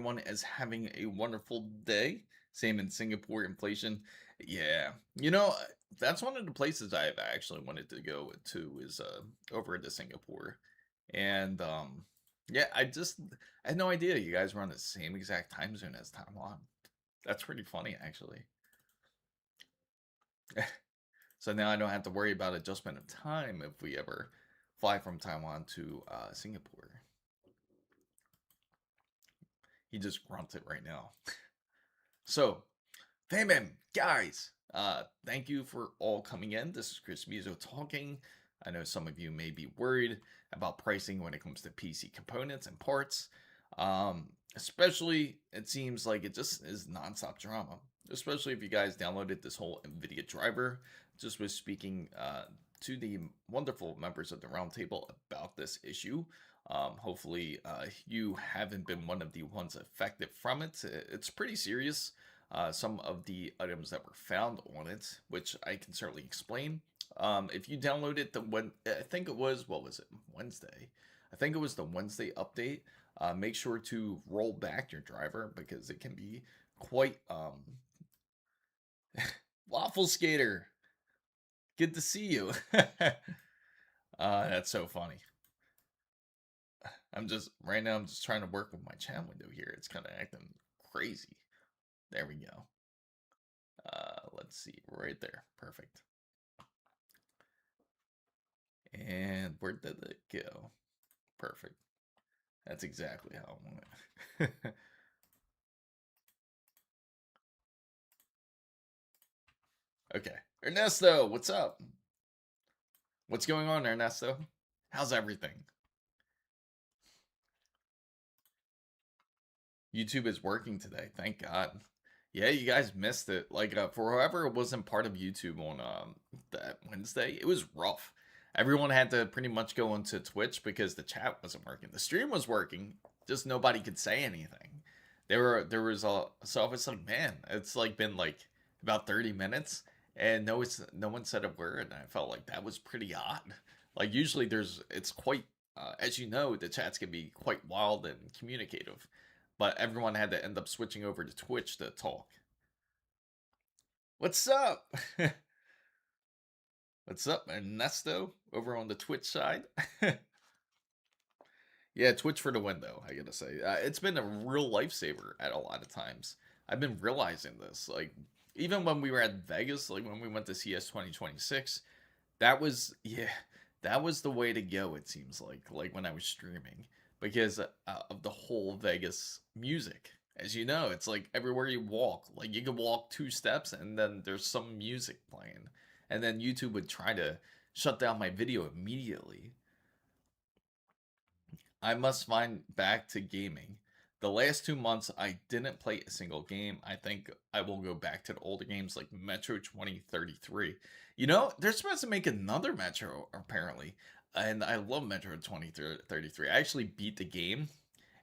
everyone is having a wonderful day. Same in Singapore, inflation. Yeah, that's one of the places I've actually wanted to go to is over to Singapore. And yeah, I had no idea you guys were on the same exact time zone as Taiwan. That's pretty funny actually. So now I don't have to worry about adjustment of time if we ever fly from Taiwan to Singapore. He just grunted right now. So, Fam guys, thank you for all coming in. This is Chris Mizo talking. I know some of you may be worried about pricing when it comes to PC components and parts. Especially, it seems like it just is nonstop drama. Especially if you guys downloaded this whole NVIDIA driver. Just was speaking to the wonderful members of the roundtable about this issue. Hopefully, you haven't been one of the ones affected from it. It's pretty serious. Some of the items that were found on it, which I can certainly explain. If you downloaded I think it was, what was it, Wednesday? I think it was the Wednesday update. Make sure to roll back your driver because it can be quite, Waffle Skater, good to see you. That's so funny. Right now I'm just trying to work with my chat window here. It's kind of acting crazy. There we go. Let's see, right there. Perfect. And where did it go? Perfect. That's exactly how I want it. Okay. Ernesto, what's up? What's going on, Ernesto? How's everything? YouTube is working today, thank God. Yeah, you guys missed it. Like, for whoever wasn't part of YouTube on that Wednesday, it was rough. Everyone had to pretty much go into Twitch because the chat wasn't working. The stream was working, just nobody could say anything. So I was like, man, it's like been like about 30 minutes and no one said a word, and I felt like that was pretty odd. Like usually it's quite, as you know, the chats can be quite wild and communicative, but everyone had to end up switching over to Twitch to talk. What's up? What's up, Ernesto, over on the Twitch side? Yeah, Twitch for the window, I gotta say. It's been a real lifesaver at a lot of times. I've been realizing this. Like, even when we were at Vegas, like when we went to CS 2026, that was, yeah, that was the way to go, it seems like when I was streaming. Because of the whole Vegas music. As you know, it's like everywhere you walk, like you can walk 2 steps and then there's some music playing. And then YouTube would try to shut down my video immediately. I must find back to gaming. The last 2 months, I didn't play a single game. I think I will go back to the older games like Metro 2033. They're supposed to make another Metro, apparently. And I love Metro 2033. I actually beat the game.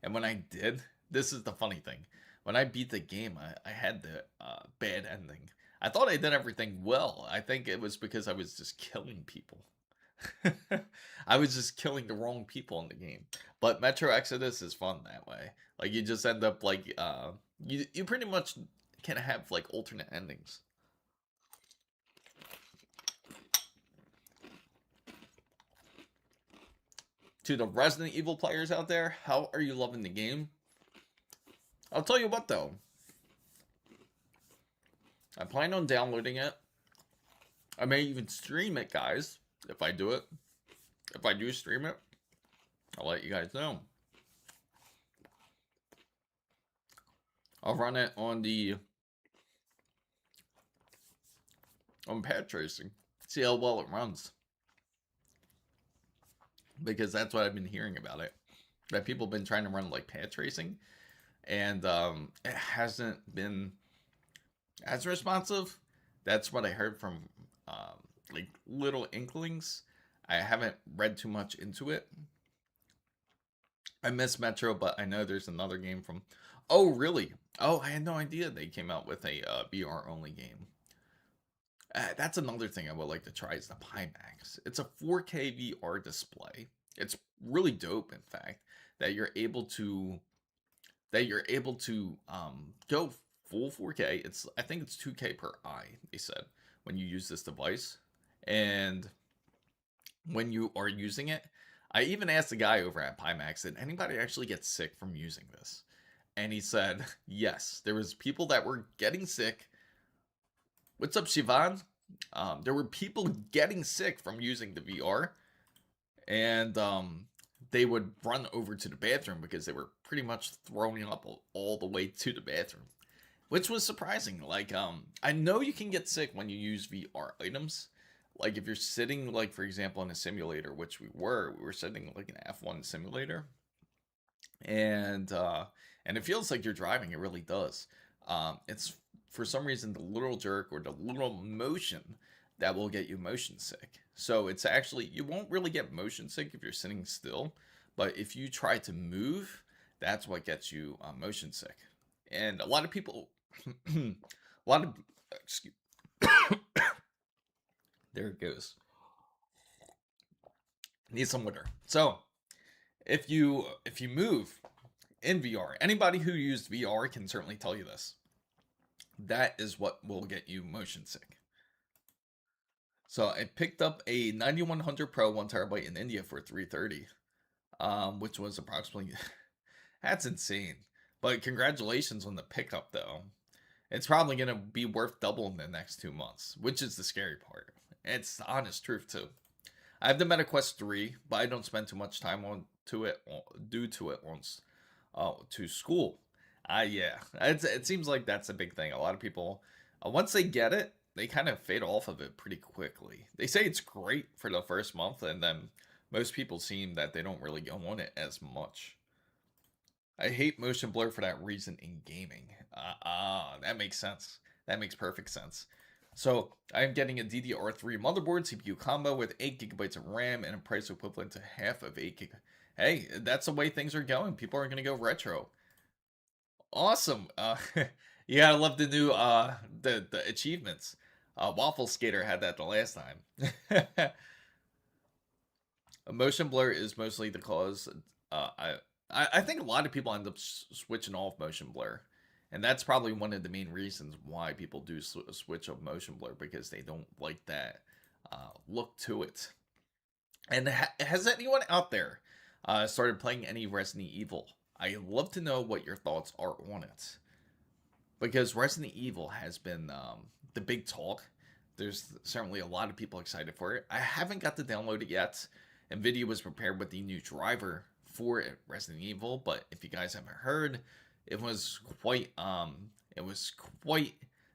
And when I did, this is the funny thing. When I beat the game, I had the bad ending. I thought I did everything well. I think it was because I was just killing people. I was just killing the wrong people in the game. But Metro Exodus is fun that way. Like you just end up like you pretty much can have like alternate endings. To the Resident Evil players out there, how are you loving the game? I'll tell you what though. I plan on downloading it. I may even stream it, guys. If I do it. If I do stream it, I'll let you guys know. I'll run it on pad tracing. See how well it runs. Because that's what I've been hearing about it. That people have been trying to run like pad tracing. And it hasn't been as responsive. That's what I heard from like little inklings. I haven't read too much into it. I miss Metro, but I know there's another game from... Oh, really? Oh, I had no idea they came out with a VR only game. That's another thing I would like to try is the Pimax. It's a 4K VR display. It's really dope, in fact, that you're able to that you're able to go full 4K. I think it's 2K per eye, they said, when you use this device. And when you are using it, I even asked the guy over at Pimax, did anybody actually get sick from using this? And he said, yes, there was people that were getting sick. What's up, Shivan? There were people getting sick from using the VR, and they would run over to the bathroom because they were pretty much throwing up all the way to the bathroom, which was surprising. Like, I know you can get sick when you use VR items. Like, if you're sitting, like, for example, in a simulator, which we were sitting like an F1 simulator, and it feels like you're driving. It really does. It's for some reason the little jerk or the little motion that will get you motion sick. So it's actually, you won't really get motion sick if you're sitting still, but if you try to move, that's what gets you motion sick. And a lot of people, a lot of, excuse, there it goes. Need some water. So if you move in VR, anybody who used VR can certainly tell you this. That is what will get you motion sick. So I picked up a 9100 Pro 1TB in India for $330, which was approximately, that's insane. But congratulations on the pickup though. It's probably going to be worth double in the next 2 months, which is the scary part. It's the honest truth too. I have the MetaQuest 3, but I don't spend too much time to it once to school. Yeah, it seems like that's a big thing. A lot of people, once they get it, they kind of fade off of it pretty quickly. They say it's great for the first month, and then most people seem that they don't really go on it as much. I hate motion blur for that reason in gaming. That makes sense. That makes perfect sense. So I'm getting a DDR3 motherboard CPU combo with 8GB of RAM and a price equivalent to half of 8GB. Hey, that's the way things are going. People are going to go retro. Awesome. You gotta love the new the achievements. Waffle Skater had that the last time. Motion blur is mostly the cause. I think a lot of people end up switching off motion blur, and that's probably one of the main reasons why people do switch off motion blur, because they don't like that look to it. And has anyone out there started playing any Resident Evil? I'd love to know what your thoughts are on it, because Resident Evil has been the big talk. There's certainly a lot of people excited for it. I haven't got to download it yet. NVIDIA was prepared with the new driver for Resident Evil, but if you guys haven't heard, it was quite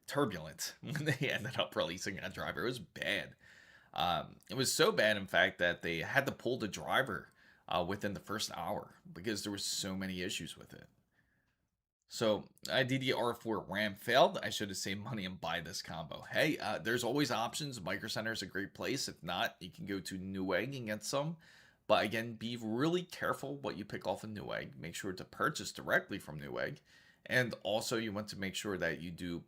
turbulent when they ended up releasing that driver. It was bad. It was so bad, in fact, that they had to pull the driver within the first hour because there were so many issues with it. So DDR4 RAM failed. I should have saved money and buy this combo. Hey, there's always options. Micro Center is a great place. If not, you can go to Newegg and get some. But again, be really careful what you pick off of Newegg. Make sure to purchase directly from Newegg. And also, you want to make sure that you do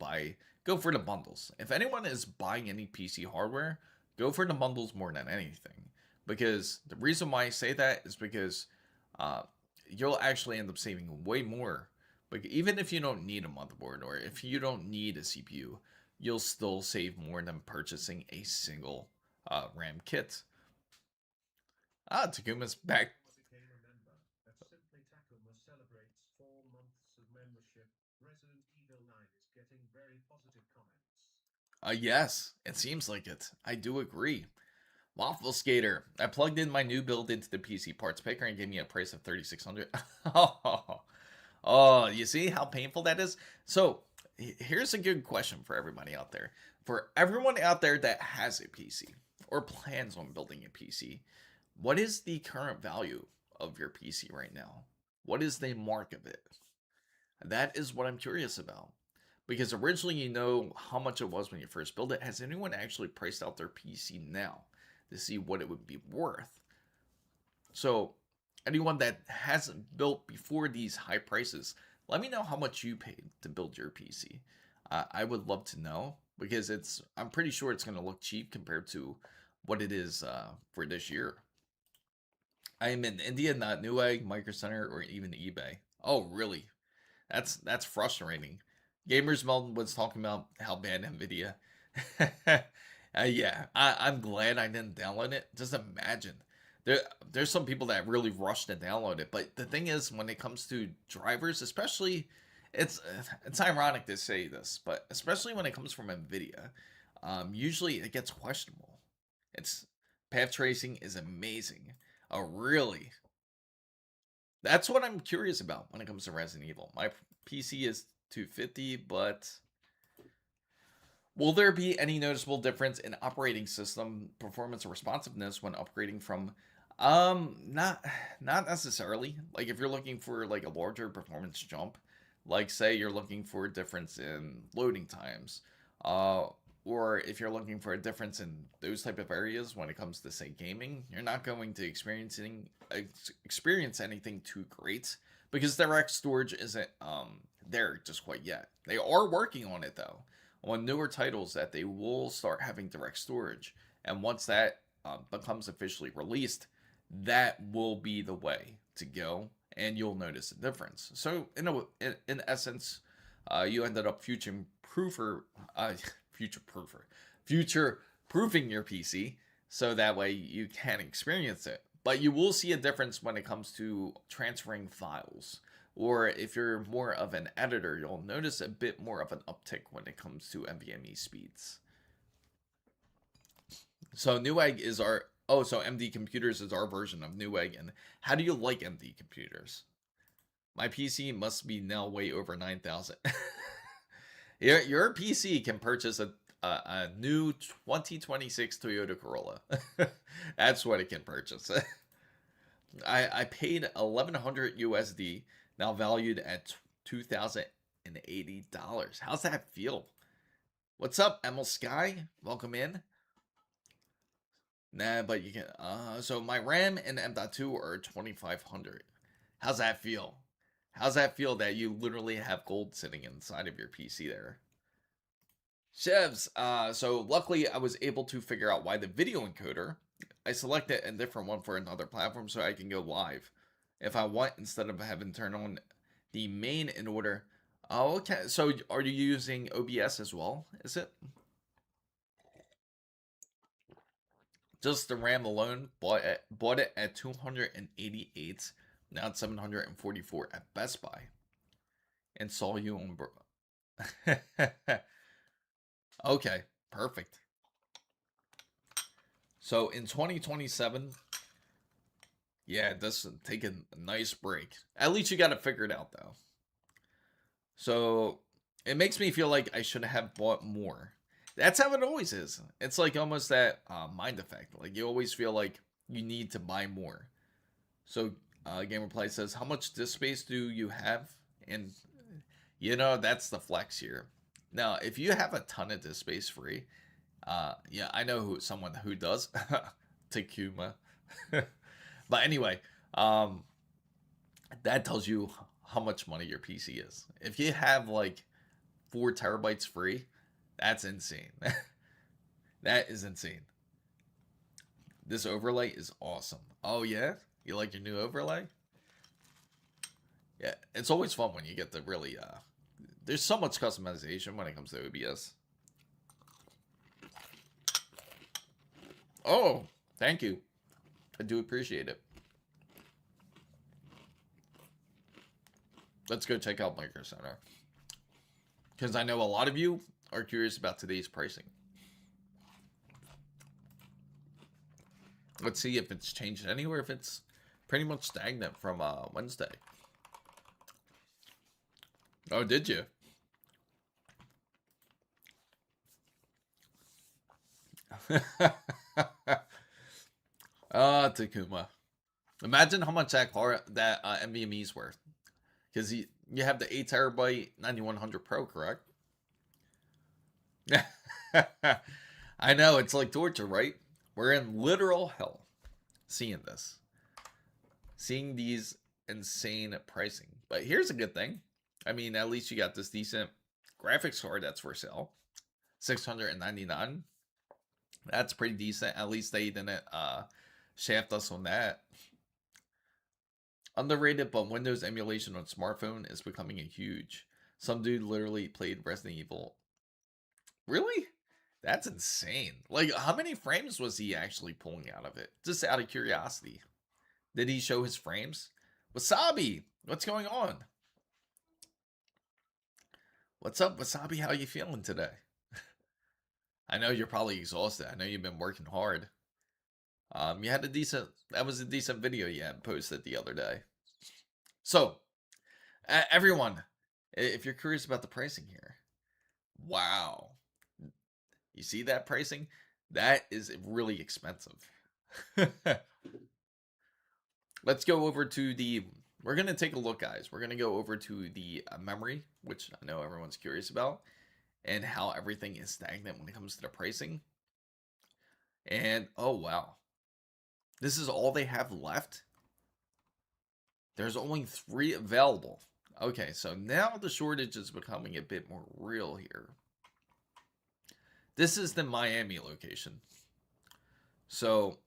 go for the bundles. If anyone is buying any PC hardware, go for the bundles more than anything. Because the reason why I say that is because you'll actually end up saving way more. But even if you don't need a motherboard, or if you don't need a CPU, you'll still save more than purchasing a single RAM kit. Takuma's back. Yes, it seems like it. I do agree. Waffle Skater. I plugged in my new build into the PC parts picker and gave me a price of $3,600. Oh, you see how painful that is? So, here's a good question for everybody out there. For everyone out there that has a PC or plans on building a PC, what is the current value of your PC right now? What is the mark of it? That is what I'm curious about. Because originally, you know how much it was when you first built it. Has anyone actually priced out their PC now to see what it would be worth? So, anyone that hasn't built before these high prices, let me know how much you paid to build your PC. I would love to know, because I'm pretty sure it's going to look cheap compared to what it is for this year. I am in India, not Newegg, Micro Center, or even eBay. Oh, really? That's frustrating. Gamers Melton was talking about how bad NVIDIA. Yeah, I'm glad I didn't download it. Just imagine. There, there's some people that really rush to download it, but the thing is, when it comes to drivers, especially, it's ironic to say this, but especially when it comes from NVIDIA, usually it gets questionable. It's path tracing is amazing. Oh, really? That's what I'm curious about when it comes to Resident Evil. My PC is 250, but will there be any noticeable difference in operating system performance or responsiveness when upgrading from not necessarily. Like if you're looking for like a larger performance jump, like say you're looking for a difference in loading times, uh or if you're looking for a difference in those type of areas when it comes to say gaming, you're not going to experience anything too great because direct storage isn't there just quite yet. They are working on it though on newer titles that they will start having direct storage. And once that becomes officially released, that will be the way to go, and you'll notice a difference. So, in essence, you ended up future proofer, future proofing your PC, so that way you can experience it. But you will see a difference when it comes to transferring files. Or if you're more of an editor, you'll notice a bit more of an uptick when it comes to NVMe speeds. So Newegg is our so MD Computers is our version of Newegg. And how do you like MD Computers? My PC must be now way over 9,000. Your PC can purchase a new 2026 Toyota Corolla. That's what it can purchase. I paid 1,100 USD, now valued at $2,080. How's that feel? What's up, Emil Sky? Welcome in. Nah, but you can. So my RAM and M.2 are 2,500. How's that feel? How's that feel that you literally have gold sitting inside of your PC there? Chevs, so luckily I was able to figure out why the video encoder, I selected a different one for another platform so I can go live if I want instead of having to turn on the main in order. Oh, okay. So are you using OBS as well? Is it? Just the RAM alone, bought it at 288. Now it's 744 at Best Buy. And saw you on. Okay, perfect. So in 2027, yeah, this take a nice break. At least you got it figured out though. So it makes me feel like I should have bought more. That's how it always is. It's like almost that mind effect. Like you always feel like you need to buy more. So Gamerplay says, how much disk space do you have? And that's the flex here. Now, if you have a ton of disk space free, yeah, I know someone who does. Takuma. But anyway, that tells you how much money your PC is. If you have like 4 terabytes free, that's insane. That is insane. This overlay is awesome. Oh yeah? You like your new overlay? Yeah, it's always fun when you get to really there's so much customization when it comes to OBS. Oh, thank you. I do appreciate it. Let's go check out Micro Center. Because I know a lot of you are curious about today's pricing. Let's see if it's changed anywhere, if it's pretty much stagnant from Wednesday. Oh, did you? Takuma. Imagine how much that NVMe is worth. Because you have the 8 terabyte 9100 Pro, correct? I know, it's like torture, right? We're in literal hell seeing this. Seeing these insane pricing. But here's a good thing. I mean, at least you got this decent graphics card that's for sale. $699. That's pretty decent. At least they didn't shaft us on that. Underrated, but Windows emulation on smartphone is becoming a huge. Some dude literally played Resident Evil. Really? That's insane. Like, how many frames was he actually pulling out of it? Just out of curiosity. Did he show his frames? Wasabi, what's going on? What's up, Wasabi? How you feeling today? I know you're probably exhausted. I know you've been working hard. You had that was a decent video you had posted the other day. So, everyone, if you're curious about the pricing here, wow. You see that pricing? That is really expensive. Let's go over to we're going to take a look, guys. We're going to go over to the memory, which I know everyone's curious about, and how everything is stagnant when it comes to the pricing. And, oh, wow. This is all they have left? There's only 3 available. Okay, so now the shortage is becoming a bit more real here. This is the Miami location. So,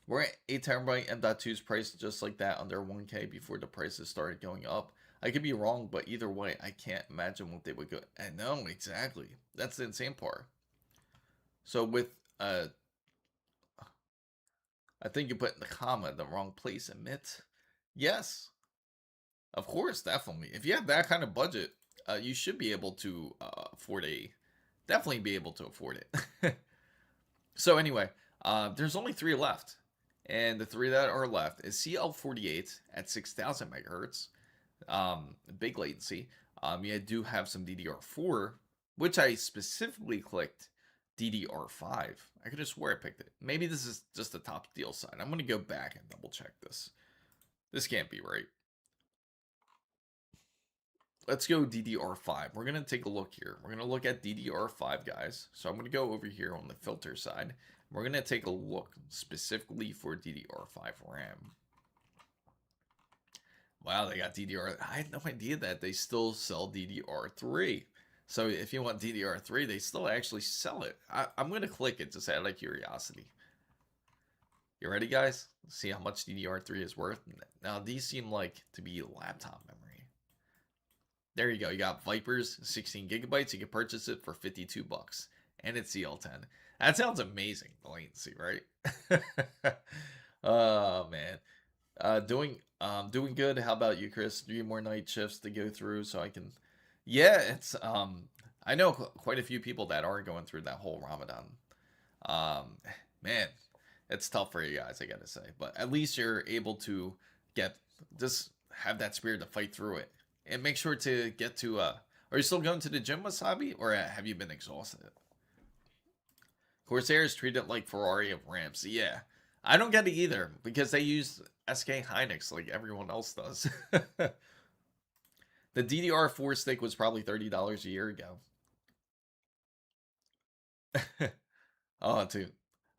we're at 8TB M.2's price just like that, under 1K before the prices started going up. I could be wrong, but either way, I can't imagine what they would go. I know, exactly. That's the insane part. So with, I think you put in the comma in the wrong place, admit. Yes. Of course, definitely. If you have that kind of budget, you should be able to definitely be able to afford it. So anyway, there's only 3 left. And the 3 that are left is CL48 at 6000 megahertz. Big latency. You do have some DDR4, which I specifically clicked DDR5. I could have swore I picked it. Maybe this is just the top deal side. I'm going to go back and double check this. This can't be right. Let's go DDR5. We're going to take a look here. We're going to look at DDR5, guys. So I'm going to go over here on the filter side. We're going to take a look specifically for DDR5 RAM. Wow, they got DDR. I had no idea that they still sell DDR3. So if you want DDR3, they still actually sell it. I'm going to click it just out of curiosity. You ready, guys? Let's see how much DDR3 is worth. Now, these seem like to be laptop memory. There you go. You got Vipers, 16 gigabytes. You can purchase it for $52. And it's CL10. That sounds amazing, the latency, right? Oh, man. Doing good. How about you, Chris? 3 more night shifts to go through so I can... Yeah, it's... I know quite a few people that are going through that whole Ramadan. Man, it's tough for you guys, I gotta say. But at least you're able to just have that spirit to fight through it. And make sure to get to... Are you still going to the gym, Wasabi? Or have you been exhausted? Corsair is treated like Ferrari of ramps. Yeah. I don't get it either, because they use SK Hynix like everyone else does. The DDR4 stick was probably $30 a year ago. Oh,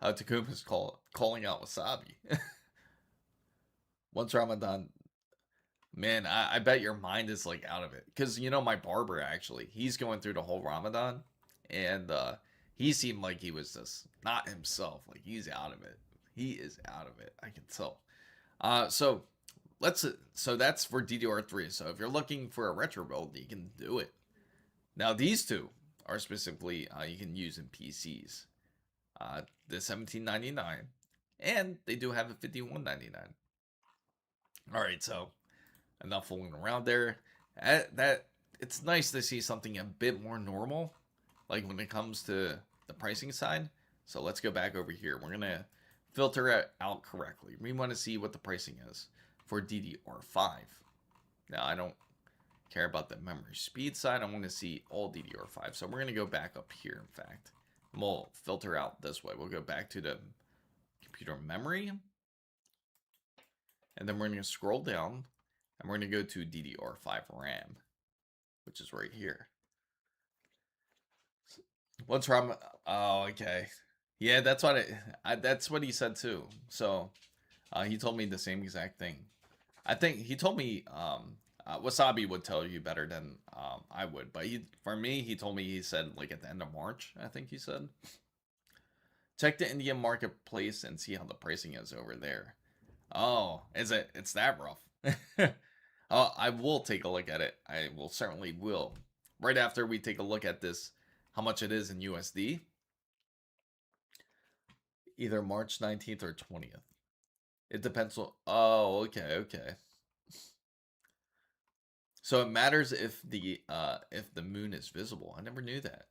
Takuma's calling out Wasabi. Once Ramadan, man, I bet your mind is like out of it. Because, you know, my barber actually, he's going through the whole Ramadan. And he seemed like he was just not himself. Like, he's out of it. He is out of it. I can tell. So that's for DDR3. So if you're looking for a retro build, you can do it. Now these two are specifically you can use in PCs. The $17.99, and they do have a $51.99. All right, so enough fooling around there. That it's nice to see something a bit more normal, like when it comes to the pricing side. So let's go back over here. We're gonna filter it out correctly. We want to see what the pricing is for DDR5. Now, I don't care about the memory speed side. I want to see all DDR5. So we're going to go back up here, in fact. And we'll filter out this way. We'll go back to the computer memory. And then we're going to scroll down. And we're going to go to DDR5 RAM, which is right here. What's RAM? Oh, okay. Yeah, that's what he said too. So he told me the same exact thing. I think he told me Wasabi would tell you better than I would, but for me, he told me, he said like at the end of March, I think he said. Check the Indian marketplace and see how the pricing is over there. Oh, is it? It's that rough. I will take a look at it. I will certainly will. Right after we take a look at this, how much it is in USD. Either March 19th or 20th. It depends on. Oh, okay, okay. So it matters if the moon is visible. I never knew that.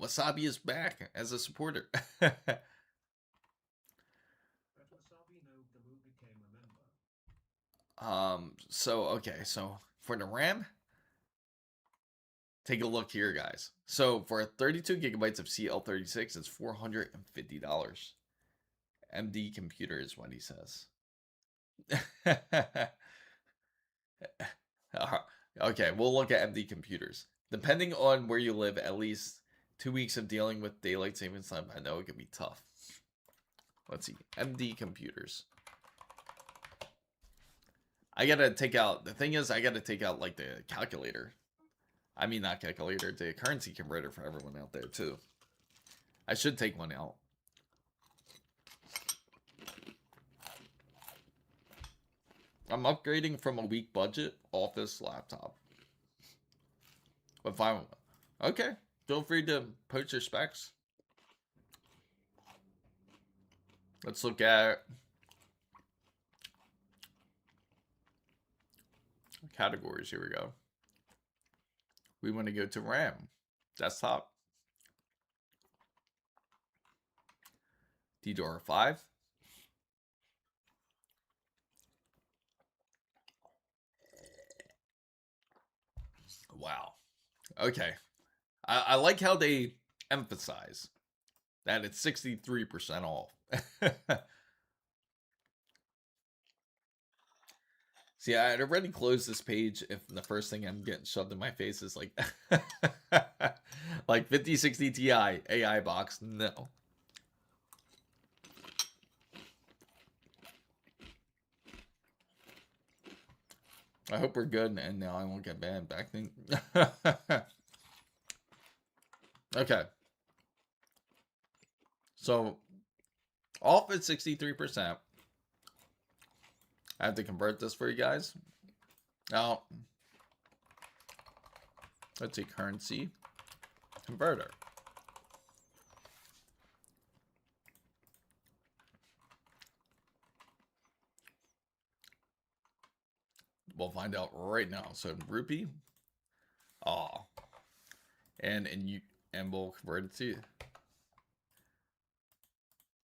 Wasabi is back as a supporter. So okay, so for the RAM, take a look here, guys. So for 32 gigabytes of CL36, it's $450. MD computer is what he says. Okay, we'll look at MD computers. Depending on where you live, at least 2 weeks of dealing with daylight savings time, I know it can be tough. Let's see, MD computers. I gotta take out, the thing is, I gotta take out like the calculator. I mean, not calculator, the currency converter for everyone out there too. I should take one out. I'm upgrading from a weak budget office laptop. But fine. Okay, feel free to post your specs. Let's look at categories. Here we go. We want to go to RAM, desktop, DDR5. Wow. Okay. I like how they emphasize that it's 63% off. See, I had already closed this page if the first thing I'm getting shoved in my face is like like 5060 Ti AI box. No. I hope we're good and now I won't get banned back then. Okay. So off at 63%. I have to convert this for you guys. Now, let's see, currency converter. We'll find out right now. So rupee. Oh. And we'll convert it to you.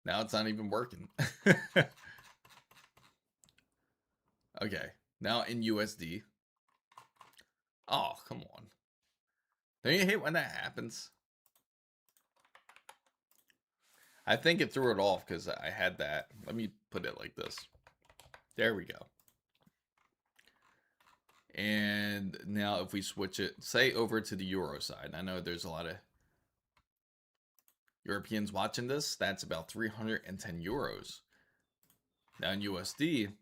Now it's not even working. Okay. Now in USD. Oh, come on. Don't you hate when that happens? I think it threw it off because I had that. Let me put it like this. There we go. And now if we switch it, say over to the Euro side. I know there's a lot of Europeans watching this. That's about 310 euros. Now in USD,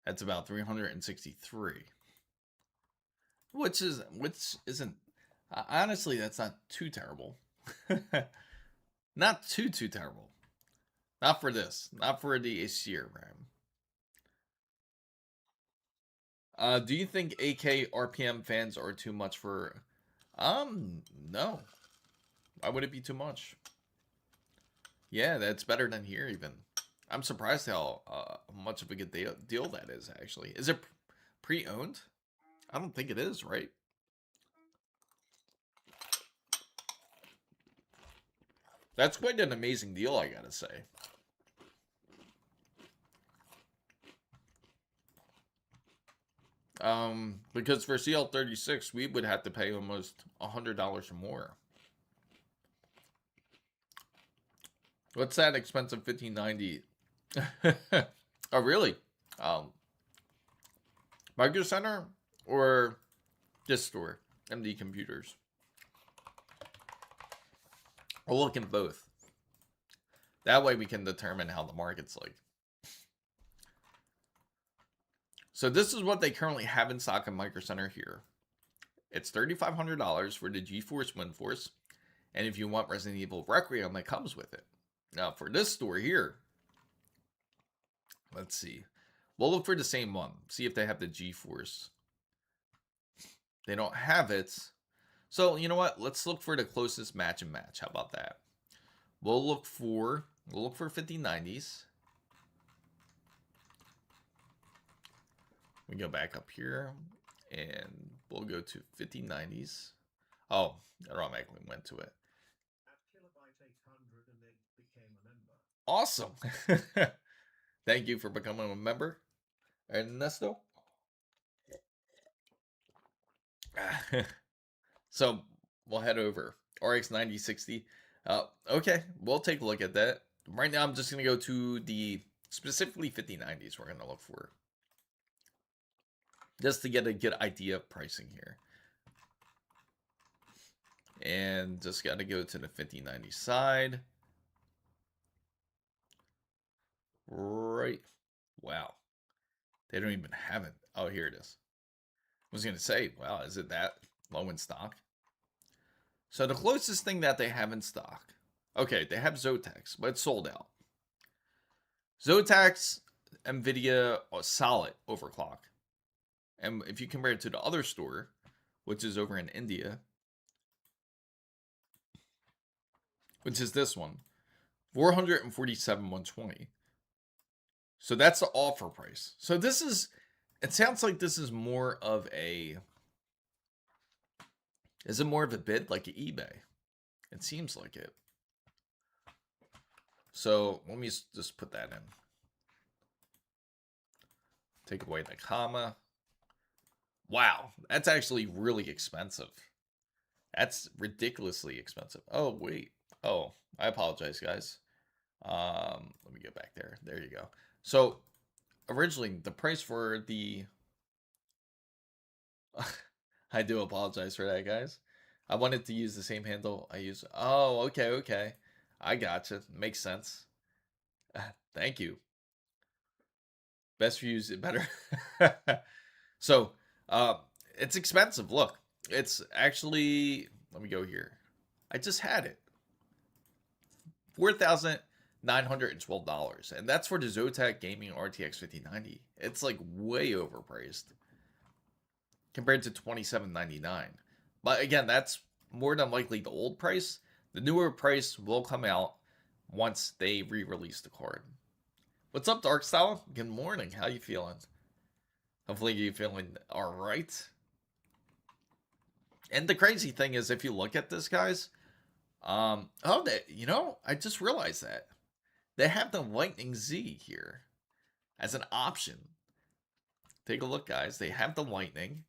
that's about 363. Which isn't honestly, that's not too terrible. Not too terrible. Not for this. Not for the Acer RAM. Do you think AK RPM fans are too much for... no. Why would it be too much? Yeah, that's better than here even. I'm surprised how much of a good deal that is, actually. Is it pre-owned? I don't think it is, right? That's quite an amazing deal, I gotta say. Because for CL36, we would have to pay almost $100 or more. What's that expensive 1590? Oh, really? Micro Center or this store, MD Computers? We'll look in both. That way we can determine how the market's like. So this is what they currently have in stock in Micro Center here. It's $3,500 for the GeForce WindForce. And if you want Resident Evil Requiem, that comes with it. Now for this store here, let's see. We'll look for the same one. See if they have the GeForce. They don't have it. So you know what? Let's look for the closest match and match. How about that? We'll look for 5090s. We go back up here and we'll go to 5090s. Oh, it automatically went to it. Awesome. Thank you for becoming a member, Ernesto. So we'll head over RX 9060. Okay, we'll take a look at that. Right now, I'm just going to go to the specifically 5090s we're going to look for. Just to get a good idea of pricing here. And just got to go to the 5090 side. Right. Wow. They don't even have it. Oh, here it is. I was going to say, wow, is it that low in stock? So the closest thing that they have in stock. Okay, they have Zotac, but it's sold out. Zotac, NVIDIA, solid overclock. And if you compare it to the other store, which is over in India, which is this one, 447 120. So that's the offer price. So this is, it sounds like this is more of a, is it more of a bid like an eBay? It seems like it. So let me just put that in. Take away the comma. Wow, that's actually really expensive. That's ridiculously expensive. Oh, wait. Oh, I apologize, guys. Let me get back there. There you go. So originally the price for the I do apologize for that, guys. I wanted to use the same handle I use. Oh, okay. I gotcha. Makes sense. Thank you. Best views, better. So, it's expensive. Look, it's actually, let me go here. I just had it. $4,912. And that's for the Zotac Gaming RTX 5090. It's like way overpriced compared to $27.99. But again, that's more than likely the old price. The newer price will come out once they re-release the card. What's up, Dark Style? Good morning. How you feeling? Hopefully you're feeling all right. And the crazy thing is, if you look at this, guys, I just realized that they have the Lightning Z here as an option. Take a look, guys. They have the Lightning,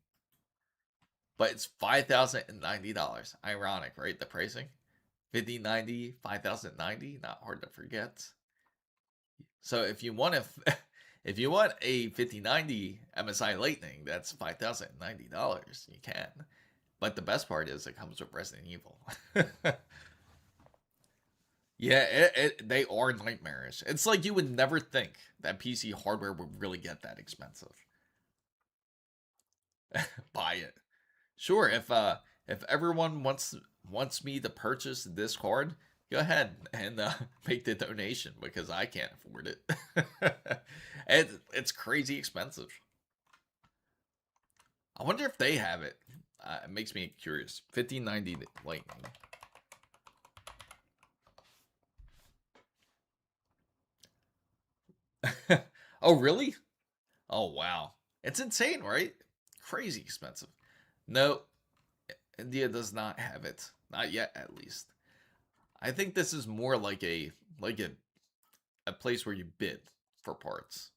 but it's $5,090. Ironic, right? The pricing, 5090, 5,090. Not hard to forget. So if you want if you want a 5090 MSI Lightning, that's $5,090. You can. But the best part is it comes with Resident Evil. Yeah, they are nightmarish. It's like you would never think that PC hardware would really get that expensive. Buy it. Sure, if everyone wants me to purchase this card, go ahead and make the donation because I can't afford it. It's crazy expensive. I wonder if they have it. It makes me curious. 5090 Lightning. Oh, really? Oh, wow. It's insane, right? Crazy expensive. No, India does not have it. Not yet, at least. I think this is more like a place where you bid for parts.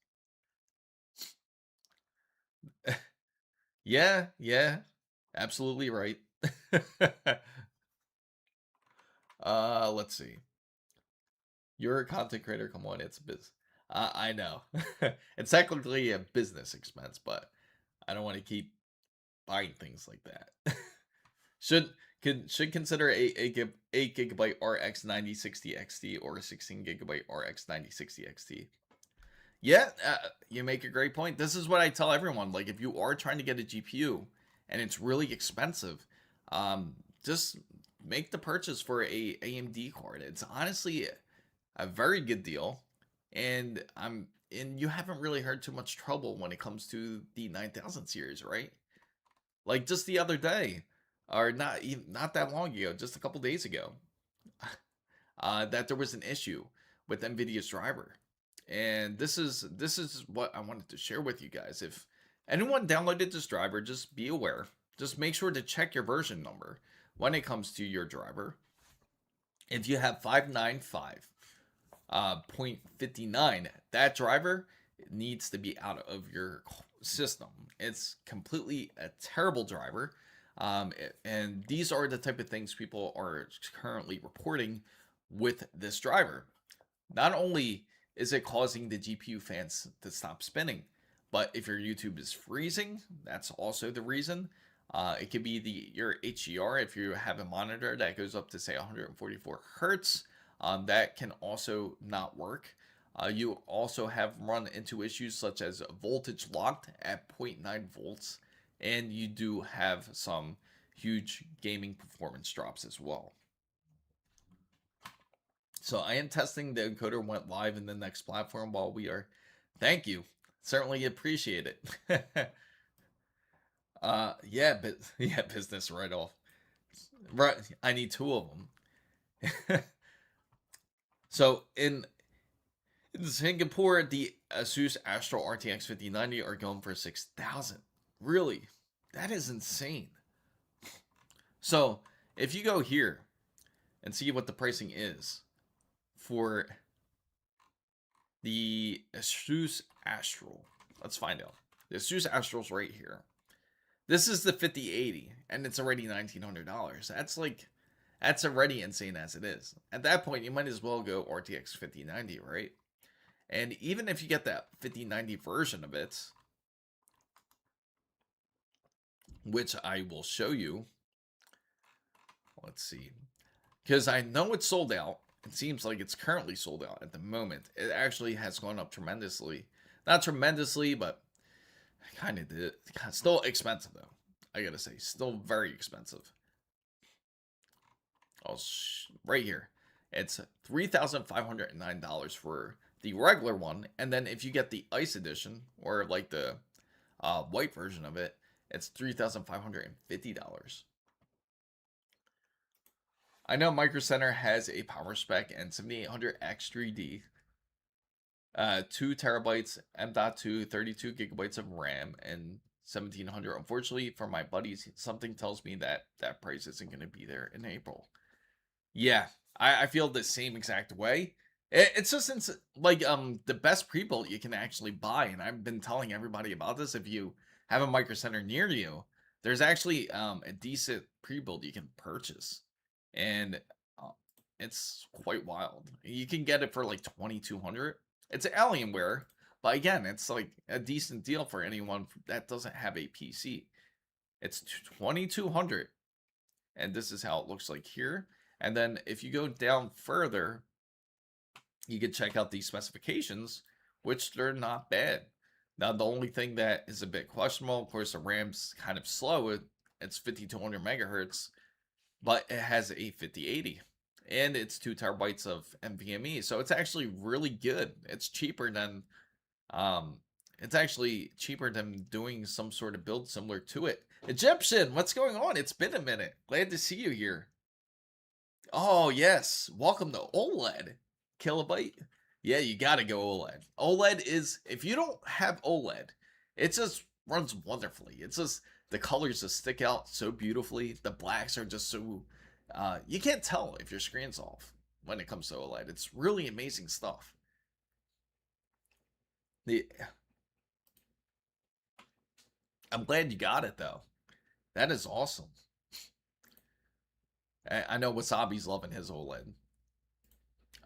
Yeah, absolutely right. Let's see. You're a content creator. Come on, it's a business. I know. It's technically a business expense, but I don't want to keep buying things like that. should consider a 8 gigabyte RX 9060 XT or a 16 gigabyte RX 9060 XT. Yeah, you make a great point. This is what I tell everyone. Like, if you are trying to get a GPU and it's really expensive, just make the purchase for a AMD card. It's honestly, a very good deal, and you haven't really heard too much trouble when it comes to the 9000 series, right? Like just the other day, or not that long ago, just a couple days ago, that there was an issue with NVIDIA's driver. And this is what I wanted to share with you guys. If anyone downloaded this driver, just be aware. Just make sure to check your version number when it comes to your driver. If you have 595.59, that driver needs to be out of your system. It's completely a terrible driver. And these are the type of things people are currently reporting with this driver. Not only is it causing the GPU fans to stop spinning, but if your YouTube is freezing, that's also the reason. It could be your HDR. If you have a monitor that goes up to say 144 hertz, that can also not work. You also have run into issues such as voltage locked at 0.9 volts, and you do have some huge gaming performance drops as well. So I am testing the encoder went live in the next platform while we are. Thank you. Certainly appreciate it. Yeah, but yeah, business right off. Right, I need 2 of them. So in Singapore, the ASUS Astro RTX 5090 are going for 6,000. Really? That is insane. So if you go here and see what the pricing is for the ASUS Astro, let's find out. The ASUS Astro's right here. This is the 5080, and it's already $1,900. That's already insane as it is. At that point, you might as well go RTX 5090, right? And even if you get that 5090 version of it, which I will show you, let's see, because I know it's sold out. It seems like it's currently sold out at the moment. It actually has gone up tremendously. Not tremendously, but kind of did. Still expensive though. I gotta say, still very expensive. Oh, right here, it's $3,509 for the regular one, and then if you get the Ice edition or like the white version of it, it's $3,550. I know Micro Center has a power spec and 7800X3D. 2 terabytes M.2, 32 gigabytes of RAM, and 1700. Unfortunately, for my buddies, something tells me that that price isn't going to be there in April. Yeah, I feel the same exact way. It's just like the best pre-built you can actually buy, and I've been telling everybody about this. If you have a Micro Center near you, there's actually a decent pre-built you can purchase, and it's quite wild. You can get it for like 2,200. It's Alienware, but again, it's like a decent deal for anyone that doesn't have a PC. It's 2,200, and this is how it looks like here. And then if you go down further, you can check out these specifications, which they're not bad. Now, the only thing that is a bit questionable, of course, the RAM's kind of slow. It's 5,200 megahertz, but it has a 5080. And it's 2 terabytes of NVMe, so it's actually really good. It's cheaper than doing some sort of build similar to it. Egyptian, what's going on? It's been a minute. Glad to see you here. Oh yes, welcome to OLED. Kilobyte. Yeah, you gotta go OLED. OLED is, if you don't have OLED, it just runs wonderfully. It's just the colors just stick out so beautifully. The blacks are just so. You can't tell if your screen's off when it comes to OLED. It's really amazing stuff. I'm glad you got it though. That is awesome. I know Wasabi's loving his OLED.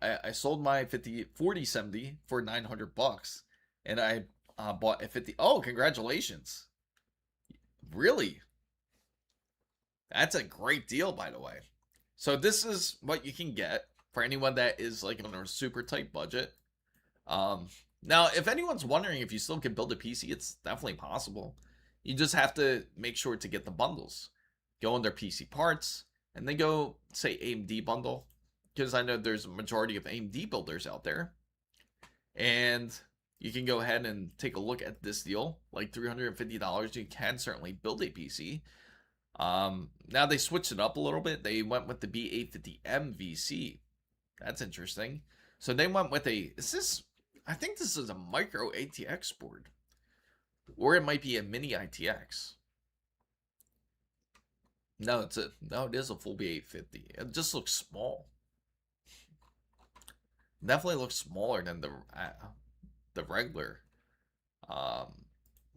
I sold my 4070 for $900, and I bought a 50. Oh, congratulations! Really? That's a great deal, by the way. So this is what you can get for anyone that is like on a super tight budget. Now, if anyone's wondering if you still can build a PC, it's definitely possible. You just have to make sure to get the bundles. Go on their PC parts, and then go, say, AMD bundle. because I know there's a majority of AMD builders out there. And you can go ahead and take a look at this deal. Like $350, you can certainly build a PC. Now they switched it up a little bit. They went with the B850M VC. That's interesting. So they went with I think this is a micro ATX board. Or it might be a mini ITX. No, it is a full B850. It just looks small. Definitely looks smaller than the regular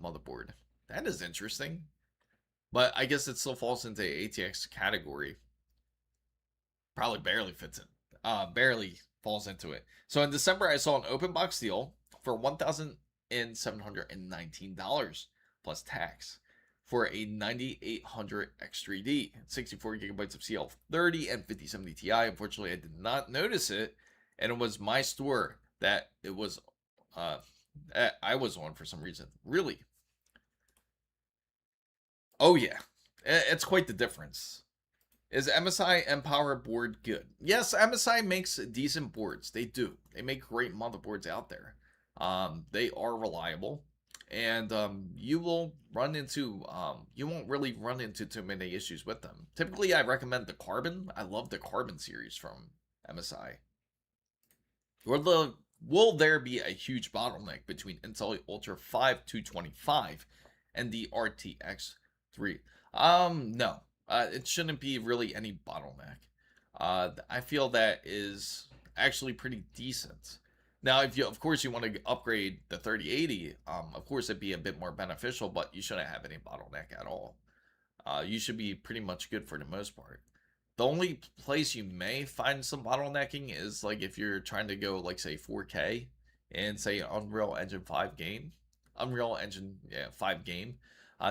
motherboard. That is interesting. But I guess it still falls into the ATX category. Probably barely fits in. Barely falls into it. So in December, I saw an open box deal for $1,719 plus tax for a 9800 X3D, 64 gigabytes of CL30 and 5070 Ti. Unfortunately, I did not notice it, and it was my store that it was I was on for some reason. Really? Oh yeah, it's quite the difference. Is MSI Empower board good? Yes, MSI makes decent boards. They do. They make great motherboards out there. They are reliable, and you will run into you won't really run into too many issues with them. Typically, I recommend the Carbon. I love the Carbon series from MSI. Will there be a huge bottleneck between Intel Ultra 5225 and the RTX 3? No. It shouldn't be really any bottleneck. I feel that is actually pretty decent. Now, if you, of course, you want to upgrade the 3080, of course, it'd be a bit more beneficial, but you shouldn't have any bottleneck at all. You should be pretty much good for the most part. The only place you may find some bottlenecking is like if you're trying to go like say 4K and say Unreal Engine 5 game,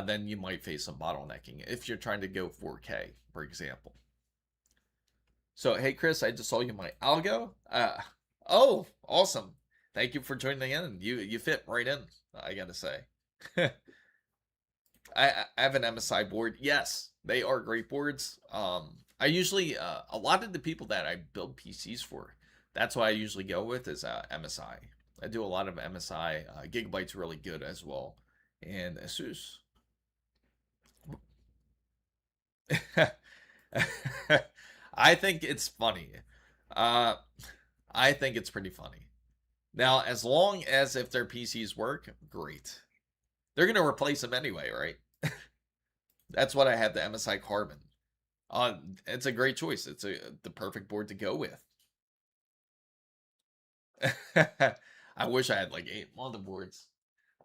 then you might face some bottlenecking if you're trying to go 4K, for example. So, hey Chris, I just saw you my algo. Oh, awesome! Thank you for joining in. You fit right in, I gotta say. I have an MSI board. Yes, they are great boards. I usually a lot of the people that I build PCs for, that's what I usually go with is MSI. I do a lot of MSI. Gigabyte's really good as well, and ASUS. I think it's funny. I think it's pretty funny. Now, as long as if their PCs work, great. They're gonna replace them anyway, right? That's what I have the MSI Carbon. It's a great choice. It's the perfect board to go with. I wish I had like 8 motherboards.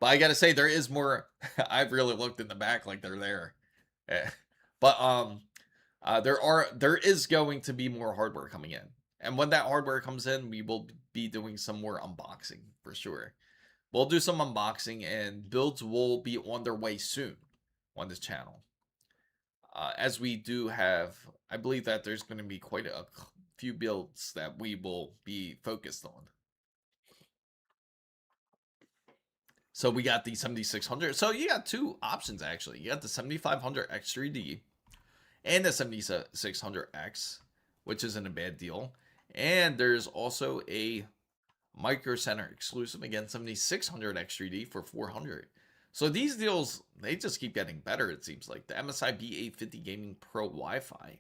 But I gotta say, there is more. I've really looked in the back like they're there. But there is going to be more hardware coming in. And when that hardware comes in, we will be doing some more unboxing for sure. We'll do some unboxing, and builds will be on their way soon on this channel. As we do have, I believe that there's going to be quite a few builds that we will be focused on. So we got the 7600. So you got two options actually. You got the 7500 X3D and the 7600X, which isn't a bad deal. And there's also a Micro Center exclusive, again, 7600 X3D for $400. So these deals, they just keep getting better, it seems like. The MSI B850 Gaming Pro Wi-Fi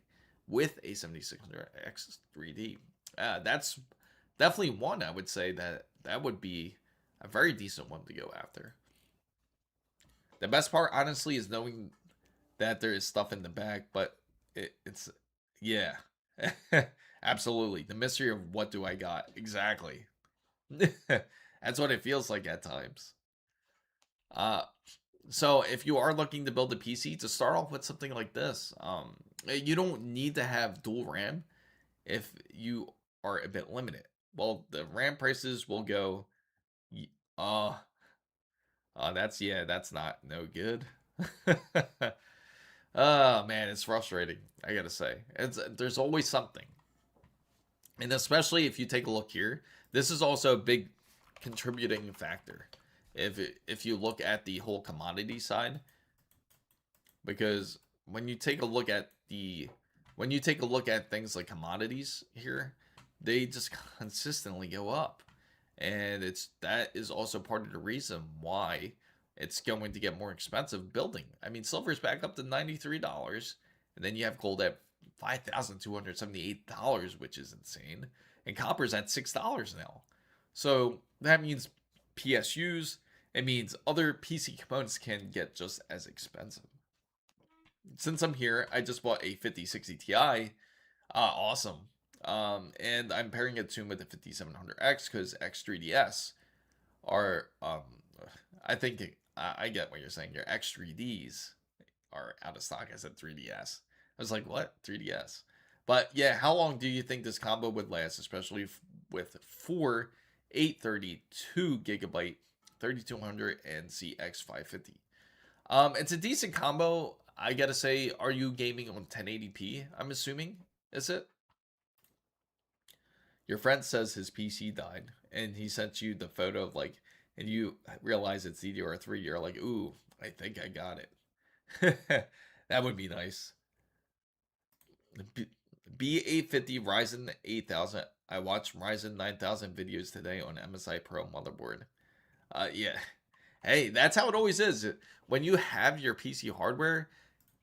with a 7600 X3D. That's definitely one, I would say, that would be a very decent one to go after. The best part, honestly, is knowing that there is stuff in the back, but it's, yeah. Absolutely. The mystery of what do I got? Exactly. That's what it feels like at times. So if you are looking to build a PC, to start off with something like this, you don't need to have dual RAM if you are a bit limited. Well, the RAM prices will go, that's not no good. Oh man, it's frustrating, I gotta say. There's always something. And especially if you take a look here, this is also a big contributing factor. If you look at the whole commodity side, because when you take a look at things like commodities here, they just consistently go up. And that is also part of the reason why it's going to get more expensive building. I mean, silver's back up to $93, and then you have gold at $5,278, which is insane. And copper's at $6 now. So that means PSUs, it means other PC components can get just as expensive. Since I'm here, I just bought a 5060 Ti. Awesome. And I'm pairing it soon with the 5700X because X3DS are, I think I get what you're saying. Your X3Ds are out of stock. I said 3DS. I was like, what? 3DS. But yeah, how long do you think this combo would last, especially with 4 832 gigabyte 3200 and CX550? It's a decent combo. I gotta say, are you gaming on 1080p? I'm assuming, is it? Your friend says his PC died, and he sent you the photo of like, and you realize it's DDR3. You're like, ooh, I think I got it. That would be nice. B850 Ryzen 8000. I watched Ryzen 9000 videos today on MSI Pro motherboard. Yeah. Hey, that's how it always is. When you have your PC hardware,